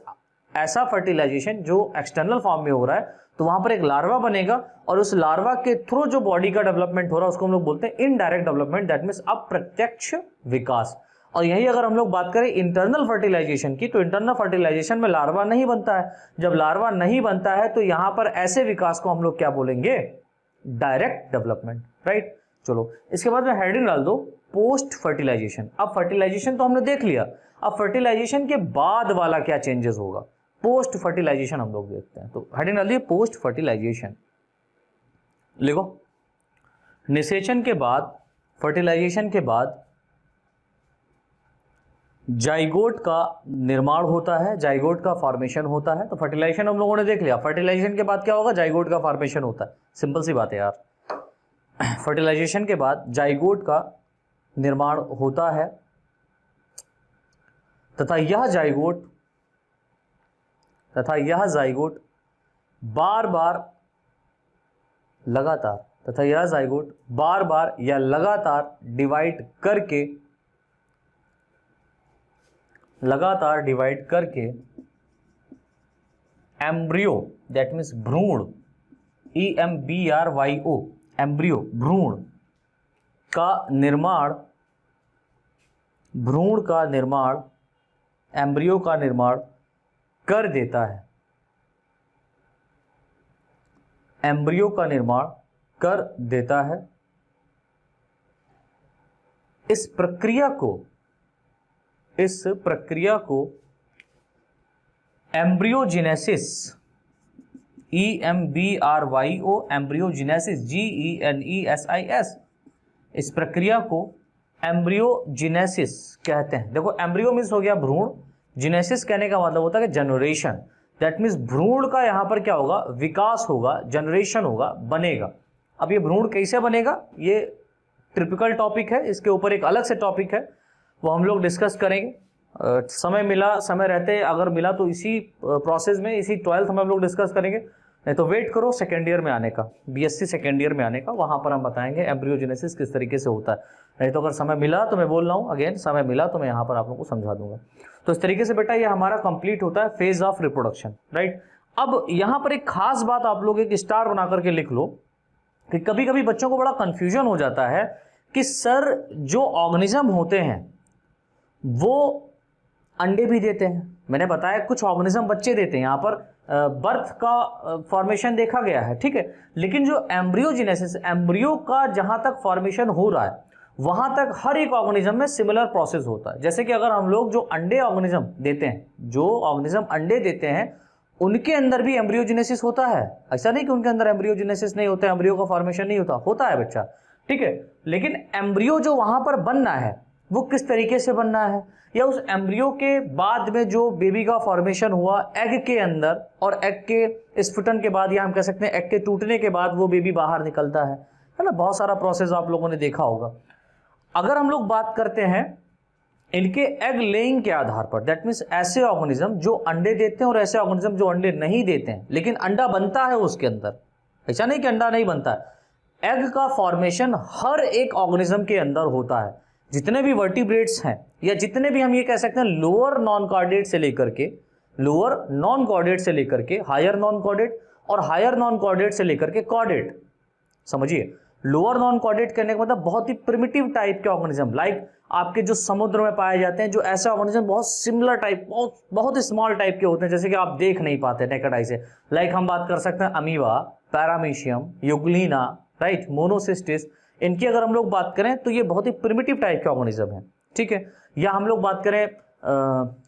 ऐसा फर्टिलाइजेशन जो एक्सटर्नल फॉर्म में हो रहा है तो वहां पर एक लार्वा बनेगा और उस लार्वा के थ्रू जो बॉडी का डेवलपमेंट हो रहा है उसको हम लोग बोलते हैं इनडायरेक्ट डेवलपमेंट। दैट मीन्स अप्रत्यक्ष विकास। और यही अगर हम लोग बात करें इंटरनल फर्टिलाइजेशन की तो इंटरनल फर्टिलाइजेशन में लार्वा नहीं बनता है। जब लार्वा नहीं बनता है तो यहां पर ऐसे विकास को हम लोग क्या बोलेंगे, डायरेक्ट डेवलपमेंट, राइट। चलो इसके बाद में हेडिंग डाल दो पोस्ट फर्टिलाइजेशन। अब फर्टिलाइजेशन तो हमने देख लिया, अब फर्टिलाइजेशन के बाद वाला क्या चेंजेस होगा, पोस्ट फर्टिलाइजेशन हम लोग देखते हैं। तो हेडिंग डाल दिए पोस्ट फर्टिलाइजेशन। लिखो निषेचन के बाद, फर्टिलाइजेशन के बाद जाइगोट का निर्माण होता है, जाइगोट का फॉर्मेशन होता है। तो फर्टिलाइजेशन हम लोगों ने देख लिया, फर्टिलाइजेशन के बाद क्या होगा, जाइगोट का फॉर्मेशन होता है। सिंपल सी बात है यार, फर्टिलाइजेशन के बाद जाइगोट का निर्माण होता है तथा यह जाइगोट बार बार या लगातार डिवाइड करके एम्ब्रियो दैट मीन्स भ्रूण, EMBRYO एम्ब्रियो भ्रूण का निर्माण, एम्ब्रियो का निर्माण कर देता है, एम्ब्रियो का निर्माण कर देता है इस प्रक्रिया को एम्ब्रियोजेनेसिस, EMBRYO, एम्ब्रियोजेनेसिस, GENESIS, इस प्रक्रिया को एम्ब्रियोजेनेसिस कहते हैं। देखो एम्ब्रियो मीन्स हो गया भ्रूण, जेनेसिस कहने का मतलब होता है कि जनरेशन, दैट मीन्स भ्रूण का यहां पर क्या होगा, विकास होगा, जनरेशन होगा, बनेगा। अब ये भ्रूण कैसे बनेगा, ये टिपिकल टॉपिक है, इसके ऊपर एक अलग से टॉपिक है, वो हम लोग डिस्कस करेंगे। समय मिला, समय रहते अगर मिला तो इसी प्रोसेस में, इसी 12th में हम लोग डिस्कस करेंगे, नहीं तो वेट करो सेकेंड ईयर में आने का, BSc सेकेंड ईयर में आने का, वहां पर हम बताएंगे एम्ब्रियोजेनेसिस किस तरीके से होता है। नहीं तो अगर समय मिला तो मैं बोल रहा हूँ अगेन, समय मिला तो मैं यहाँ पर आप लोगों को समझा दूंगा। तो इस तरीके से बेटा ये हमारा कंप्लीट होता है फेज ऑफ रिप्रोडक्शन, राइट। अब यहाँ पर एक खास बात आप लोग एक स्टार बना करके लिख लो कि कभी कभी बच्चों को बड़ा कंफ्यूजन हो जाता है कि सर जो ऑर्गेनिज्म होते हैं वो अंडे भी देते हैं। मैंने बताया कुछ ऑर्गेनिज्म बच्चे देते हैं, यहाँ पर बर्थ का फॉर्मेशन देखा गया है, ठीक है, लेकिन जो एम्ब्रियोजेनेसिस, एम्ब्रियो का जहां तक फॉर्मेशन हो रहा है वहां तक हर एक ऑर्गेनिज्म में सिमिलर प्रोसेस होता है। जैसे कि अगर हम लोग जो अंडे ऑर्गेनिज्म देते हैं, जो ऑर्गेनिज्म अंडे देते हैं उनके अंदर भी एम्ब्रियोजेनेसिस होता है। ऐसा नहीं कि उनके अंदर एम्ब्रियोजेनेसिस नहीं होता है, एम्ब्रियो का फॉर्मेशन नहीं होता है बच्चा, ठीक है, लेकिन एम्ब्रियो जो वहां पर बनना है वो किस तरीके से बनना है, या उस एम्ब्रियो के बाद में जो बेबी का फॉर्मेशन हुआ एग के अंदर, और एग के स्फुटन के बाद, या हम कह सकते हैं एग के टूटने के बाद वो बेबी बाहर निकलता है ना, बहुत सारा प्रोसेस आप लोगों ने देखा होगा। अगर हम लोग बात करते हैं इनके एग लेइंग के आधार पर, दैट मीन्स ऐसे ऑर्गेनिज्म जो अंडे देते हैं और ऐसे ऑर्गेनिज्म जो अंडे नहीं देते हैं लेकिन अंडा बनता है उसके अंदर, ऐसा नहीं कि अंडा नहीं बनता है। एग का फॉर्मेशन हर एक ऑर्गेनिज्म के अंदर होता है। जितने भी वर्टिब्रेट्स हैं, या जितने भी हम ये कह सकते हैं लोअर नॉन कॉर्डेट से लेकर के हायर नॉन कॉर्डेट, और हायर नॉन कॉर्डेट से लेकर के कॉर्डेट, समझिए लोअर नॉन कॉर्डेट करने का मतलब बहुत ही प्रिमिटिव टाइप के ऑर्गेनिज्म, लाइक आपके जो समुद्र में पाए जाते हैं, जो ऐसे ऑर्गेनिज्म बहुत सिमिलर टाइप, बहुत स्मॉल टाइप के होते हैं, जैसे कि आप देख नहीं पाते नेकेड आई से। लाइक हम बात कर सकते हैं amoeba, paramecium, Euglena, right, Monocystis, इनकी अगर हम लोग बात करें तो ये बहुत ही प्रिमिटिव टाइप के ऑर्गेनिज्म है, ठीक है। या हम लोग बात करें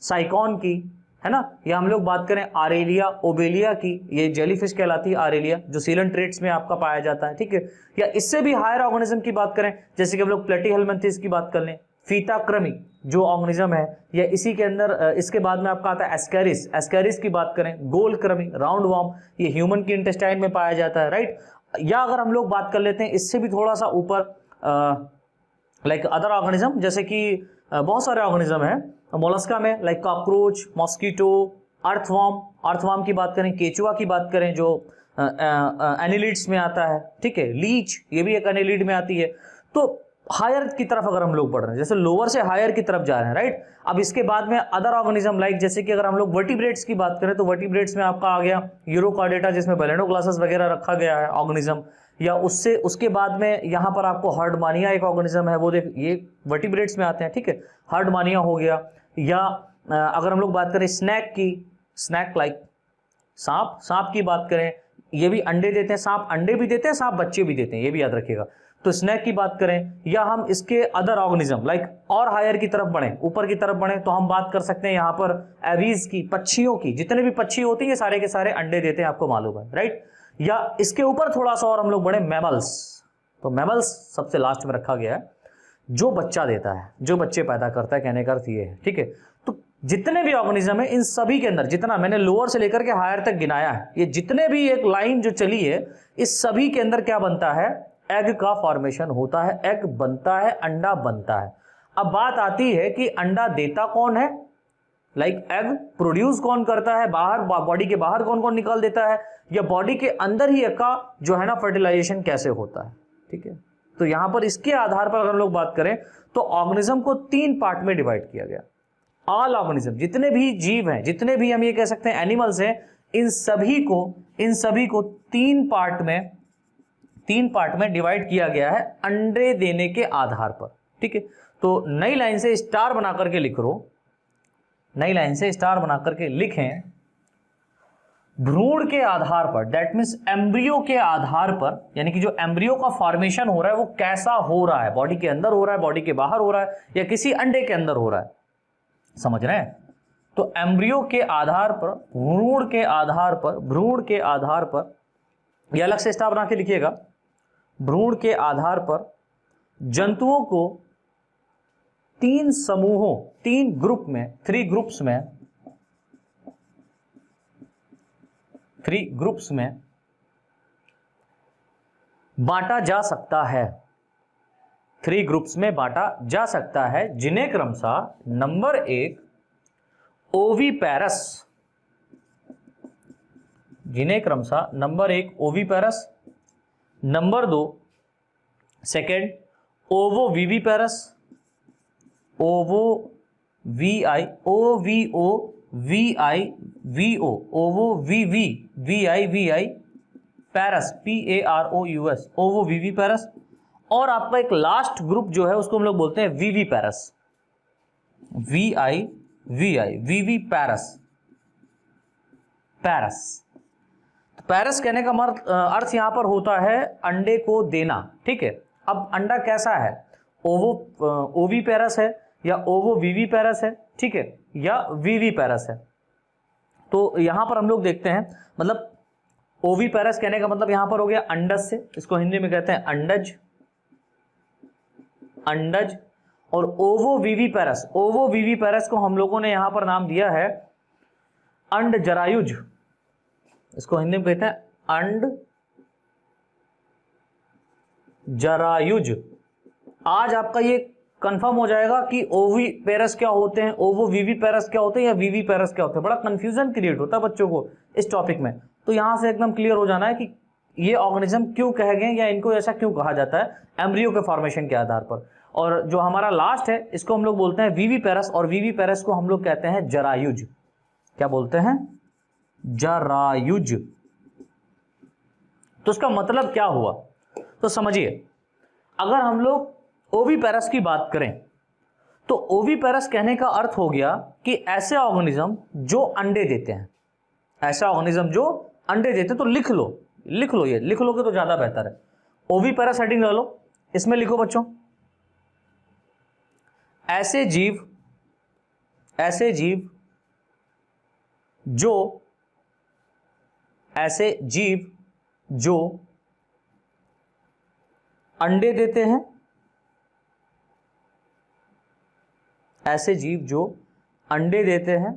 साइकॉन की, है ना, या हम लोग बात करें आरेलिया ओबेलिया की, ये जेलीफिश कहलाती है आरेलिया, जो सीलन ट्रेट्स में आपका पाया जाता है, ठीक है। या इससे भी हायर ऑर्गेनिज्म की बात करें, जैसे कि हम लोग प्लेटीहेल्मिन्थेस की बात कर लें, फीताक्रमी जो ऑर्गेनिज्म है, या इसी के अंदर इसके बाद में आपका आता है एस्कैरिस की बात करें, गोल्डक्रमी, राउंड वॉर्म, ये ह्यूमन की इंटेस्टाइन में पाया जाता है, राइट। या अगर हम लोग बात कर लेते हैं इससे भी थोड़ा सा ऊपर, लाइक अदर ऑर्गेनिज्म, जैसे कि बहुत सारे ऑर्गेनिज्म हैं मोलस्का में, लाइक कॉकरोच, मॉस्किटो, अर्थवर्म की बात करें, केचुआ की बात करें जो एनिलिड्स में आता है, ठीक है, लीच ये भी एक एनिलिड में आती है। तो हायर की तरफ अगर हम लोग बढ़ रहे हैं, जैसे लोअर से हायर की तरफ जा रहे हैं, राइट। अब इसके बाद में अदर ऑर्गेनिज्म, लाइक जैसे कि अगर हम लोग वर्टिब्रेट्स की बात करें तो वर्टिब्रेट्स में आपका आ गया यूरोकॉर्डेटा, जिसमें बैलेनोक्लासस वगैरह रखा गया है ऑर्गेनिज्म, या उसके बाद में यहाँ पर आपको हर्डमानिया एक ऑर्गेनिज्म है, वो देख ये वर्टिब्रेट्स में आते हैं, ठीक है, हर्डमानिया हो गया। या अगर हम लोग बात करें स्नैक की, स्नैक लाइक सांप की बात करें, ये भी अंडे देते हैं, सांप अंडे भी देते हैं, सांप बच्चे भी देते हैं, ये भी याद रखिएगा। तो स्नैक की बात करें, या हम इसके अदर ऑर्गेनिज्म लाइक और हायर की तरफ बढ़े, ऊपर की तरफ बढ़े, तो हम बात कर सकते हैं यहाँ पर एवीज की, पक्षियों की, जितने भी पक्षी होते हैं ये सारे के सारे अंडे देते हैं, आपको मालूम है, राइट। या इसके ऊपर थोड़ा सा और हम लोग बढ़े, मैमल्स, तो मैमल्स सबसे लास्ट में रखा गया है, जो बच्चा देता है, जो बच्चे पैदा करता है, कहने का अर्थ ये है, ठीक है। तो जितने भी ऑर्गेनिज्म है इन सभी के अंदर, जितना मैंने लोअर से लेकर के हायर तक गिनाया है, ये जितने भी एक लाइन जो चली है, इस सभी के अंदर क्या बनता है, एग का फॉर्मेशन होता है, एग बनता है, अंडा बनता है। अब बात आती है कि अंडा देता कौन है, लाइक एग प्रोड्यूस कौन करता है, बाहर बॉडी के बाहर कौन कौन निकाल देता है, या बॉडी के अंदर ही एग का जो है ना फर्टिलाइजेशन कैसे होता है, ठीक है। तो यहां पर इसके आधार पर अगर हम लोग बात करें तो ऑर्गेनिज्म को 3 पार्ट में डिवाइड किया गया। ऑल ऑर्गेनिज्म, जितने भी जीव हैं, जितने भी हम ये कह सकते हैं एनिमल्स हैं, इन सभी को 3 पार्ट में डिवाइड किया गया है अंडे देने के आधार पर, ठीक है। तो नई लाइन से स्टार बना करके लिख लो, नई लाइन से स्टार बना करके लिखें, भ्रूण के आधार पर, दैट मीन्स एम्ब्रियो के आधार पर, यानी कि जो एम्ब्रियो का फॉर्मेशन हो रहा है वो कैसा हो रहा है, बॉडी के अंदर हो रहा है, बॉडी के बाहर हो रहा है, या किसी अंडे के अंदर हो रहा है, समझ रहे हैं? तो एम्ब्रियो के आधार पर, भ्रूण के आधार पर, भ्रूण के आधार पर, यह अलग से स्टार बना के लिखिएगा, भ्रूण के आधार पर जंतुओं को 3 समूहों, 3 ग्रुप में, 3 ग्रुप्स में, 3 ग्रुप्स में बांटा जा सकता है, 3 ग्रुप्स में बांटा जा सकता है, जिन्हें क्रमशः नंबर 1 ओविपेरस, जिन्हें क्रमशः number 1 oviparous, number 2 second ovoviviparous, ovo V I O V O V I V O, ovo V I parous, PAROUS, ovoviviparous. और आपका एक लास्ट ग्रुप जो है उसको हम लोग बोलते हैं विविपेरस, VI पैरस, पैरस। तो पैरस कहने का अर्थ यहां पर होता है अंडे को देना, ठीक है। अब अंडा कैसा है, ओविपेरस है या ओवोविविपेरस है, ठीक है, या विविपेरस है। तो यहां पर हम लोग देखते हैं, मतलब ओविपेरस कहने का मतलब यहां पर हो गया अंडज से, इसको हिंदी में कहते हैं अंडज, अंडज। और ओवोविविपेरस, ओवोविविपेरस को हम लोगों ने यहां पर नाम दिया है अंड जरायुज, इसको हिंदी में कहते हैं अंड जरायुज। आज आपका ये कंफर्म हो जाएगा कि ओविपेरस क्या होते हैं, ओवोविविपेरस क्या होते हैं, या विविपेरस क्या होते हैं। बड़ा कंफ्यूजन क्रिएट होता है बच्चों को इस टॉपिक में, तो यहां से एकदम क्लियर हो जाना है कि ये ऑर्गेनिज्म क्यों कहे गए या इनको ऐसा क्यों कहा जाता है, एम्ब्रियो के फॉर्मेशन के आधार पर। और जो हमारा लास्ट है इसको हम लोग बोलते हैं विविपेरस, और विविपेरस को हम लोग कहते हैं जरायुज। क्या बोलते हैं, जरायुज। तो इसका मतलब क्या हुआ, तो समझिए, अगर हम लोग ओविपेरस की बात करें तो ओविपेरस कहने का अर्थ हो गया कि ऐसे ऑर्गेनिज्म जो अंडे देते हैं, ऐसा ऑर्गेनिज्म जो अंडे देते हैं। तो लिख लो, लिख लो, ये लिख लोगे तो ज्यादा बेहतर है। ओविपेरस हेडिंग डालो, इसमें लिखो बच्चों, ऐसे जीव, ऐसे जीव जो, ऐसे जीव जो अंडे देते हैं, ऐसे जीव जो अंडे देते हैं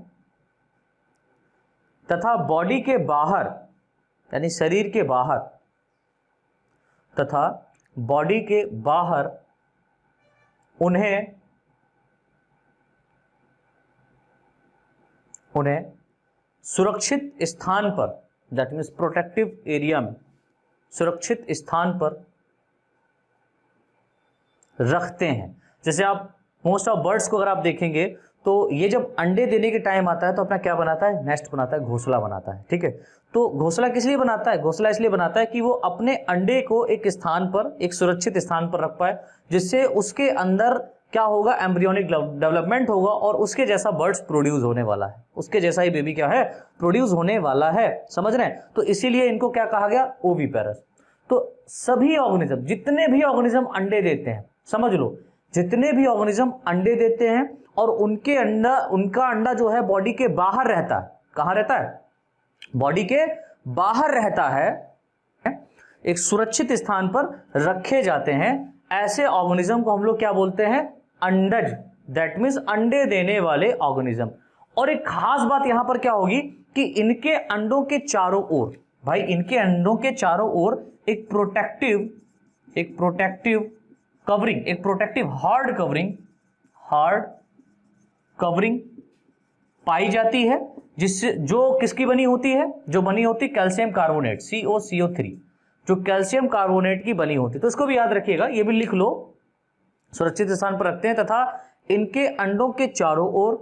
तथा बॉडी के बाहर, यानी शरीर के बाहर, तथा बॉडी के बाहर उन्हें सुरक्षित स्थान पर, दैट मीन्स प्रोटेक्टिव एरिया में, सुरक्षित स्थान पर रखते हैं। जैसे आप मोस्ट ऑफ बर्ड्स को अगर आप देखेंगे तो ये जब अंडे देने के टाइम आता है तो अपना क्या बनाता है, नेस्ट बनाता है, घोंसला बनाता है, ठीक है। तो घोंसला किस लिए बनाता है, घोंसला इसलिए बनाता है कि वो अपने अंडे को एक स्थान पर, एक सुरक्षित स्थान पर रख पाए, जिससे उसके अंदर क्या होगा, एम्ब्रियोनिक डेवलपमेंट होगा और उसके जैसा बर्ड्स प्रोड्यूस होने वाला है, उसके जैसा ही बेबी क्या है, प्रोड्यूस होने वाला है, समझ रहे हैं। तो इसीलिए इनको क्या कहा गया, ओविपेरस। तो सभी ऑर्गेनिज्म, जितने भी ऑर्गेनिज्म अंडे देते हैं, समझ लो, जितने भी ऑर्गेनिज्म अंडे देते हैं और उनके अंडा, उनका अंडा जो है बॉडी के बाहर रहता है, कहां रहता है, बॉडी के बाहर रहता है, एक सुरक्षित स्थान पर रखे जाते हैं, ऐसे ऑर्गेनिज्म को हम लोग क्या बोलते हैं, अंडज, दैट मीन्स अंडे देने वाले ऑर्गेनिज्म। और एक खास बात यहां पर क्या होगी कि इनके अंडों के चारों ओर, भाई इनके अंडों के चारों ओर एक प्रोटेक्टिव कवरिंग, एक प्रोटेक्टिव हार्ड कवरिंग पाई जाती है, जिससे जो किसकी बनी होती है, जो बनी होती है कैल्शियम कार्बोनेट, COCO3, जो कैल्शियम कार्बोनेट की बनी होती है। तो इसको भी याद रखिएगा, ये भी लिख लो, सुरक्षित स्थान पर रखते हैं तथा इनके अंडों के चारों ओर,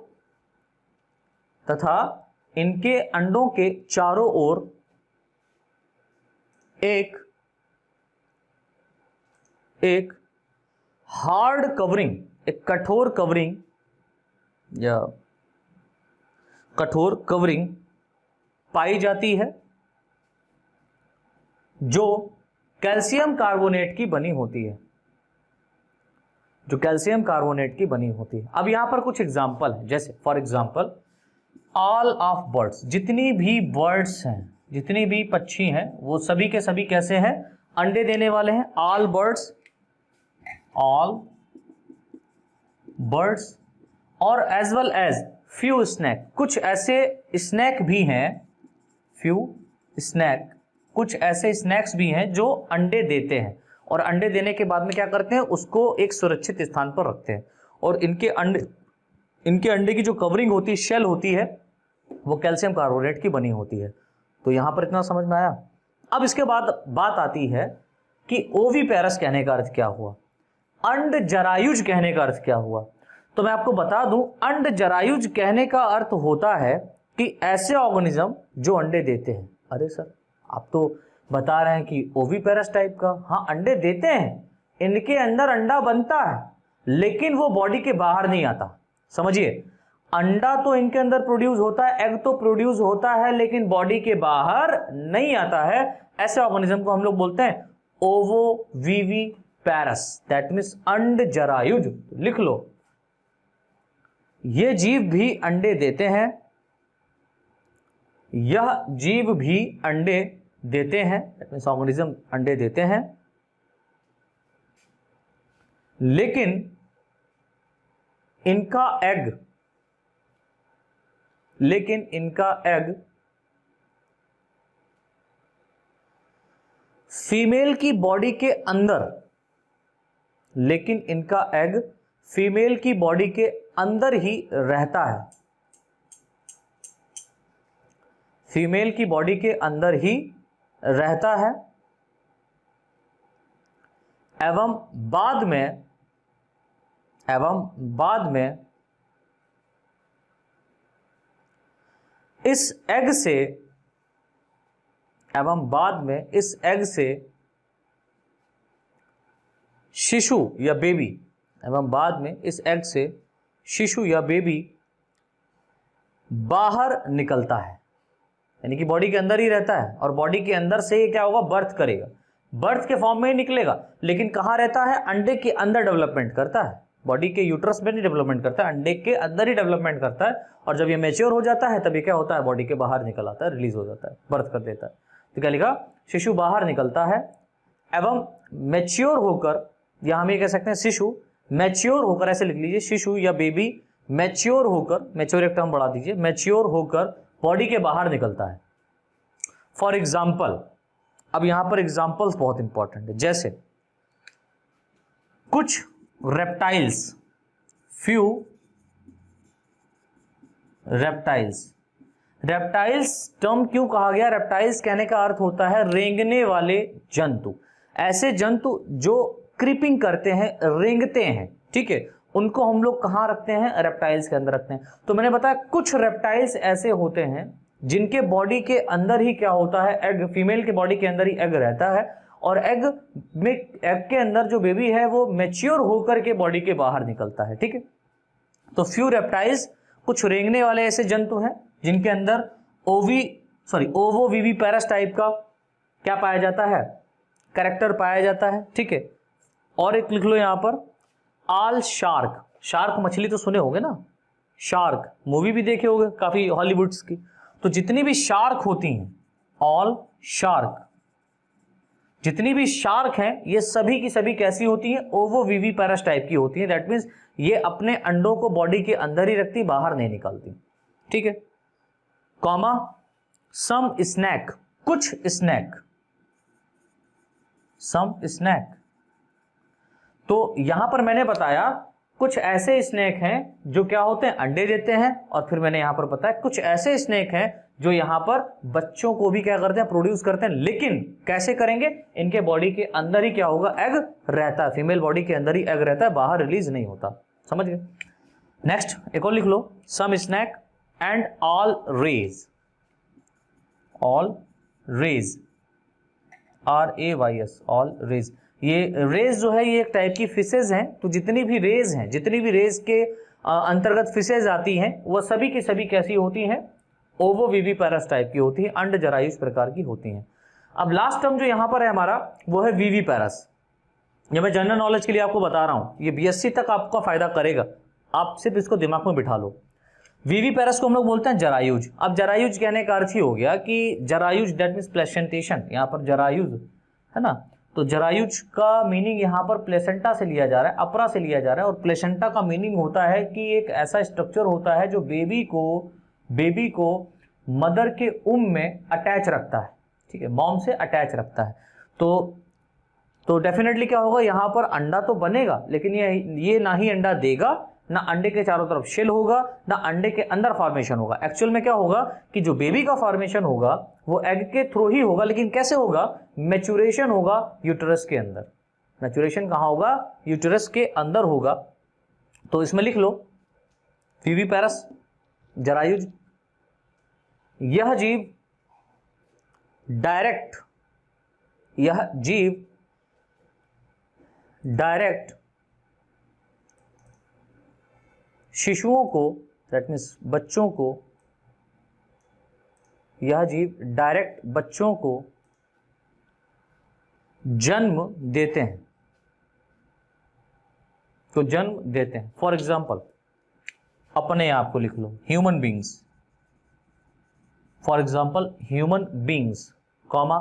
तथा इनके अंडों के चारों ओर एक हार्ड कवरिंग, एक कठोर कवरिंग या कठोर कवरिंग पाई जाती है जो कैल्शियम कार्बोनेट की बनी होती है, जो कैल्शियम कार्बोनेट की बनी होती है। अब यहां पर कुछ एग्जाम्पल है, जैसे for example all of birds, जितनी भी बर्ड्स हैं, जितनी भी पक्षी हैं, वो सभी के सभी कैसे हैं, अंडे देने वाले हैं। ऑल बर्ड्स, ऑल बर्ड्स, और as well as few snack, कुछ ऐसे स्नैक भी हैं, फ्यू स्नैक, कुछ ऐसे स्नैक्स भी हैं जो अंडे देते हैं, और अंडे देने के बाद में क्या करते हैं, उसको एक सुरक्षित स्थान पर रखते हैं, और इनके अंडे की जो कवरिंग होती है, शेल होती है, वो कैल्शियम कार्बोनेट की बनी होती है। तो यहां पर इतना समझ में आया। अब इसके बाद बात आती है कि ओविपेरस कहने का अर्थ क्या हुआ, अंड जरायुज कहने का अर्थ क्या हुआ। तो मैं आपको बता दूं, अंड जरायुज कहने का अर्थ होता है कि ऐसे ऑर्गेनिज्म जो अंडे देते हैं। अरे सर, आप तो बता रहे हैं कि ओविपेरस टाइप का, हाँ अंडे देते हैं, इनके अंदर अंडा बनता है, लेकिन वो बॉडी के बाहर नहीं आता। समझिए, अंडा तो इनके अंदर प्रोड्यूस होता है, एग तो प्रोड्यूस होता है, लेकिन बॉडी के बाहर नहीं आता है। ऐसे ऑर्गेनिज्म को हम लोग बोलते हैं ओवोविविपेरस, दैट मीन्स अंड जरायुज। लिख लो, ये जीव भी अंडे देते हैं, यह जीव भी अंडे देते हैं, दैट मीन्स ऑर्गेनिज्म अंडे देते हैं, लेकिन इनका एग फीमेल की बॉडी के अंदर, लेकिन इनका एग फीमेल की बॉडी के अंदर ही रहता है, फीमेल की बॉडी के अंदर ही रहता है, एवं बाद में इस एग से शिशु या बेबी, बाहर निकलता है, यानी कि बॉडी के अंदर ही रहता है, और बॉडी के अंदर से ये क्या होगा, बर्थ करेगा, बर्थ के फॉर्म में ही निकलेगा, लेकिन कहां रहता है, अंडे के अंदर डेवलपमेंट करता है, बॉडी के यूट्रस में नहीं डेवलपमेंट करता है, अंडे के अंदर ही डेवलपमेंट करता है, और जब ये मैच्योर हो जाता है तब ये क्या होता है, बॉडी के बाहर निकल आता है, रिलीज हो जाता है, बर्थ कर देता है। तो क्या लिखा, शिशु बाहर निकलता है एवं मैच्योर होकर, या हम ये कह सकते हैं शिशु मैच्योर होकर, ऐसे लिख लीजिए, शिशु या बेबी मैच्योर होकर, मैच्योर एक टर्म बढ़ा दीजिए, मैच्योर होकर बॉडी के बाहर निकलता है। फॉर एग्जाम्पल, अब यहां पर एग्जाम्पल्स बहुत इंपॉर्टेंट है, जैसे कुछ reptiles, few reptiles. Reptiles term क्यों कहा गया, रेप्टाइल्स कहने का अर्थ होता है रेंगने वाले जंतु, ऐसे जंतु जो क्रीपिंग करते हैं, रेंगते हैं, ठीक है, उनको हम लोग कहां रखते हैं, रेप्टाइल्स के अंदर रखते हैं। तो मैंने बताया कुछ रेप्टाइल्स ऐसे होते हैं जिनके बॉडी के अंदर ही क्या होता है, एग, फीमेल के बॉडी के अंदर ही एग रहता है, और एग के अंदर जो बेबी है वो मैच्योर होकर के बॉडी के बाहर निकलता है, ठीक है। तो फ्यू रेप्टाइल्स, कुछ रेंगने वाले ऐसे जंतु हैं जिनके अंदर ओवोविविपेरस टाइप का क्या पाया जाता है, कैरेक्टर पाया जाता है, ठीक है। और एक लिख लो यहां पर, ऑल शार्क, शार्क मछली तो सुने होंगे ना, शार्क मूवी भी देखे होंगे काफी हॉलीवुड्स की। तो जितनी भी शार्क होती हैं, ऑल शार्क, जितनी भी शार्क हैं, ये सभी की सभी कैसी होती हैं, ओवोविविपेरस टाइप की होती हैं, दैट मीन्स ये अपने अंडों को बॉडी के अंदर ही रखती, बाहर नहीं निकालती, ठीक है। कॉमा, सम स्नैक, कुछ स्नैक, सम स्नैक। तो यहां पर मैंने बताया कुछ ऐसे स्नेक हैं जो क्या होते हैं, अंडे देते हैं, और फिर मैंने यहां पर बताया कुछ ऐसे स्नेक हैं जो यहां पर बच्चों को भी क्या करते हैं, प्रोड्यूस करते हैं, लेकिन कैसे करेंगे, इनके बॉडी के अंदर ही क्या होगा, एग रहता है, फीमेल बॉडी के अंदर ही एग रहता है, बाहर रिलीज नहीं होता, समझ गए। नेक्स्ट एक और लिख लो, some snake and all rays, all rays, RAYS, all rays. ये रेज जो है ये एक टाइप की फिशेज हैं, तो जितनी भी रेज हैं, जितनी भी रेज के अंतर्गत फिशेज आती हैं, वह सभी की सभी कैसी होती हैं, ओवोविविपेरस टाइप की होती है, अंड जरायुज प्रकार की होती हैं। अब लास्ट टर्म जो यहाँ पर है हमारा वो है विविपेरस। ये मैं जनरल नॉलेज के लिए आपको बता रहा हूँ, ये बीएससी तक आपका फायदा करेगा, आप सिर्फ इसको दिमाग में बिठा लो। विविपेरस को हम लोग बोलते हैं जरायुज। अब जरायुज कहने का अर्थ ही हो गया कि जरायुज दैट मीन्स प्लेसेंटेशन, यहाँ पर जरायुज है ना, तो जरायुज का मीनिंग यहाँ पर प्लेसेंटा से लिया जा रहा है, अपरा से लिया जा रहा है। और प्लेसेंटा का मीनिंग होता है कि एक ऐसा स्ट्रक्चर होता है जो बेबी को मदर के में अटैच रखता है, ठीक है, मॉम से अटैच रखता है। तो डेफिनेटली क्या होगा, यहाँ पर अंडा तो बनेगा लेकिन ये ना ही अंडा देगा, ना अंडे के चारों तरफ शेल होगा, ना अंडे के अंदर फॉर्मेशन होगा। एक्चुअल में क्या होगा कि जो बेबी का फॉर्मेशन होगा वो एग के थ्रू ही होगा, लेकिन कैसे होगा, मैच्योरेशन होगा यूटेरस के अंदर। मैच्योरेशन कहाँ होगा, यूटेरस के अंदर होगा। तो इसमें लिख लो विविपेरस जरायुज, यह जीव डायरेक्ट शिशुओं को, दैट मीन्स बच्चों को, यह जीव डायरेक्ट बच्चों को जन्म देते हैं, तो जन्म देते हैं। फॉर एग्जाम्पल अपने आप को लिख लो, human beings, for example human beings, comma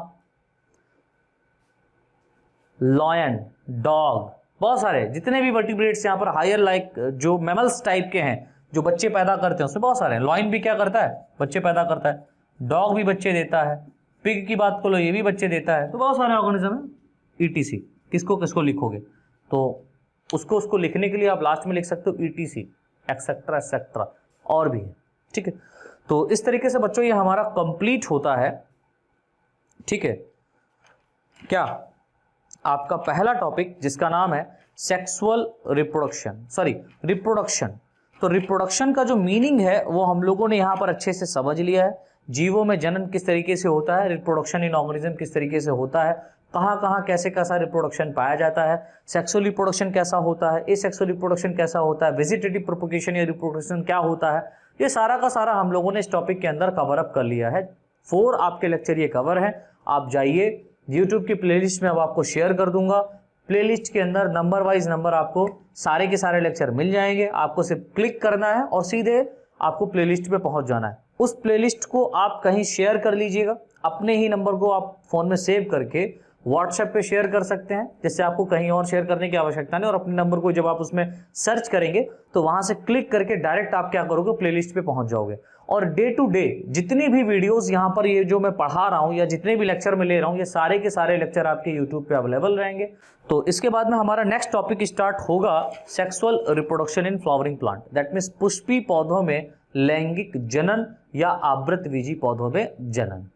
lion, dog, बहुत सारे जितने भी वर्टिब्रेट्स यहाँ पर हायर लाइक जो मैमल्स टाइप के हैं जो बच्चे पैदा करते हैं उसमें बहुत सारे हैं। लॉयन भी क्या करता है, बच्चे पैदा करता है, डॉग भी बच्चे देता है, पिग की बात करो ये भी बच्चे देता है, तो बहुत सारे ऑर्गेनिज्म है। ईटीसी किसको किसको लिखोगे तो उसको लिखने के लिए आप लास्ट में लिख सकते हो ईटीसी एक्सेट्रा एक्सेट्रा और भी है, ठीक है। तो इस तरीके से बच्चों ये हमारा कंप्लीट होता है, ठीक है। क्या आपका पहला टॉपिक जिसका नाम है सेक्सुअल रिप्रोडक्शन। तो रिप्रोडक्शन का जो मीनिंग है वो हम लोगों ने यहाँ पर अच्छे से समझ लिया है। जीवों में जनन किस तरीके से होता है, रिप्रोडक्शन इन ऑर्गेनिज्म किस तरीके से होता है, कहाँ कहाँ कैसे कैसा रिप्रोडक्शन पाया जाता है, सेक्सुअल रिप्रोडक्शन कैसा होता है, एसेक्सुअल रिप्रोडक्शन कैसा होता है, वेजिटेटिव प्रोपगेशन या रिप्रोडक्शन क्या होता है, ये सारा का सारा हम लोगों ने इस टॉपिक के अंदर कवर अप कर लिया है। 4 आपके लेक्चर ये कवर है। आप जाइए YouTube की प्लेलिस्ट में अब आपको शेयर कर दूंगा, प्लेलिस्ट के अंदर नंबर वाइज नंबर आपको सारे के सारे लेक्चर मिल जाएंगे। आपको सिर्फ क्लिक करना है और सीधे आपको प्लेलिस्ट पे पहुंच जाना है। उस प्लेलिस्ट को आप कहीं शेयर कर लीजिएगा, अपने ही नंबर को आप फोन में सेव करके व्हाट्सएप पे शेयर कर सकते हैं, जिससे आपको कहीं और शेयर करने की आवश्यकता नहीं। और अपने नंबर को जब आप उसमें सर्च करेंगे तो वहां से क्लिक करके डायरेक्ट आप क्या करोगे, प्लेलिस्ट पे पहुंच जाओगे। और डे टू डे जितनी भी वीडियोस यहाँ पर ये जो मैं पढ़ा रहा हूँ या जितने भी लेक्चर में ले रहा हूँ, ये सारे के सारे लेक्चर आपके यूट्यूब पे अवेलेबल रहेंगे। तो इसके बाद में हमारा नेक्स्ट टॉपिक स्टार्ट होगा sexual reproduction in flowering plant, that means Pushpi पौधों में लैंगिक जनन या आवृतबीजी पौधों में जनन।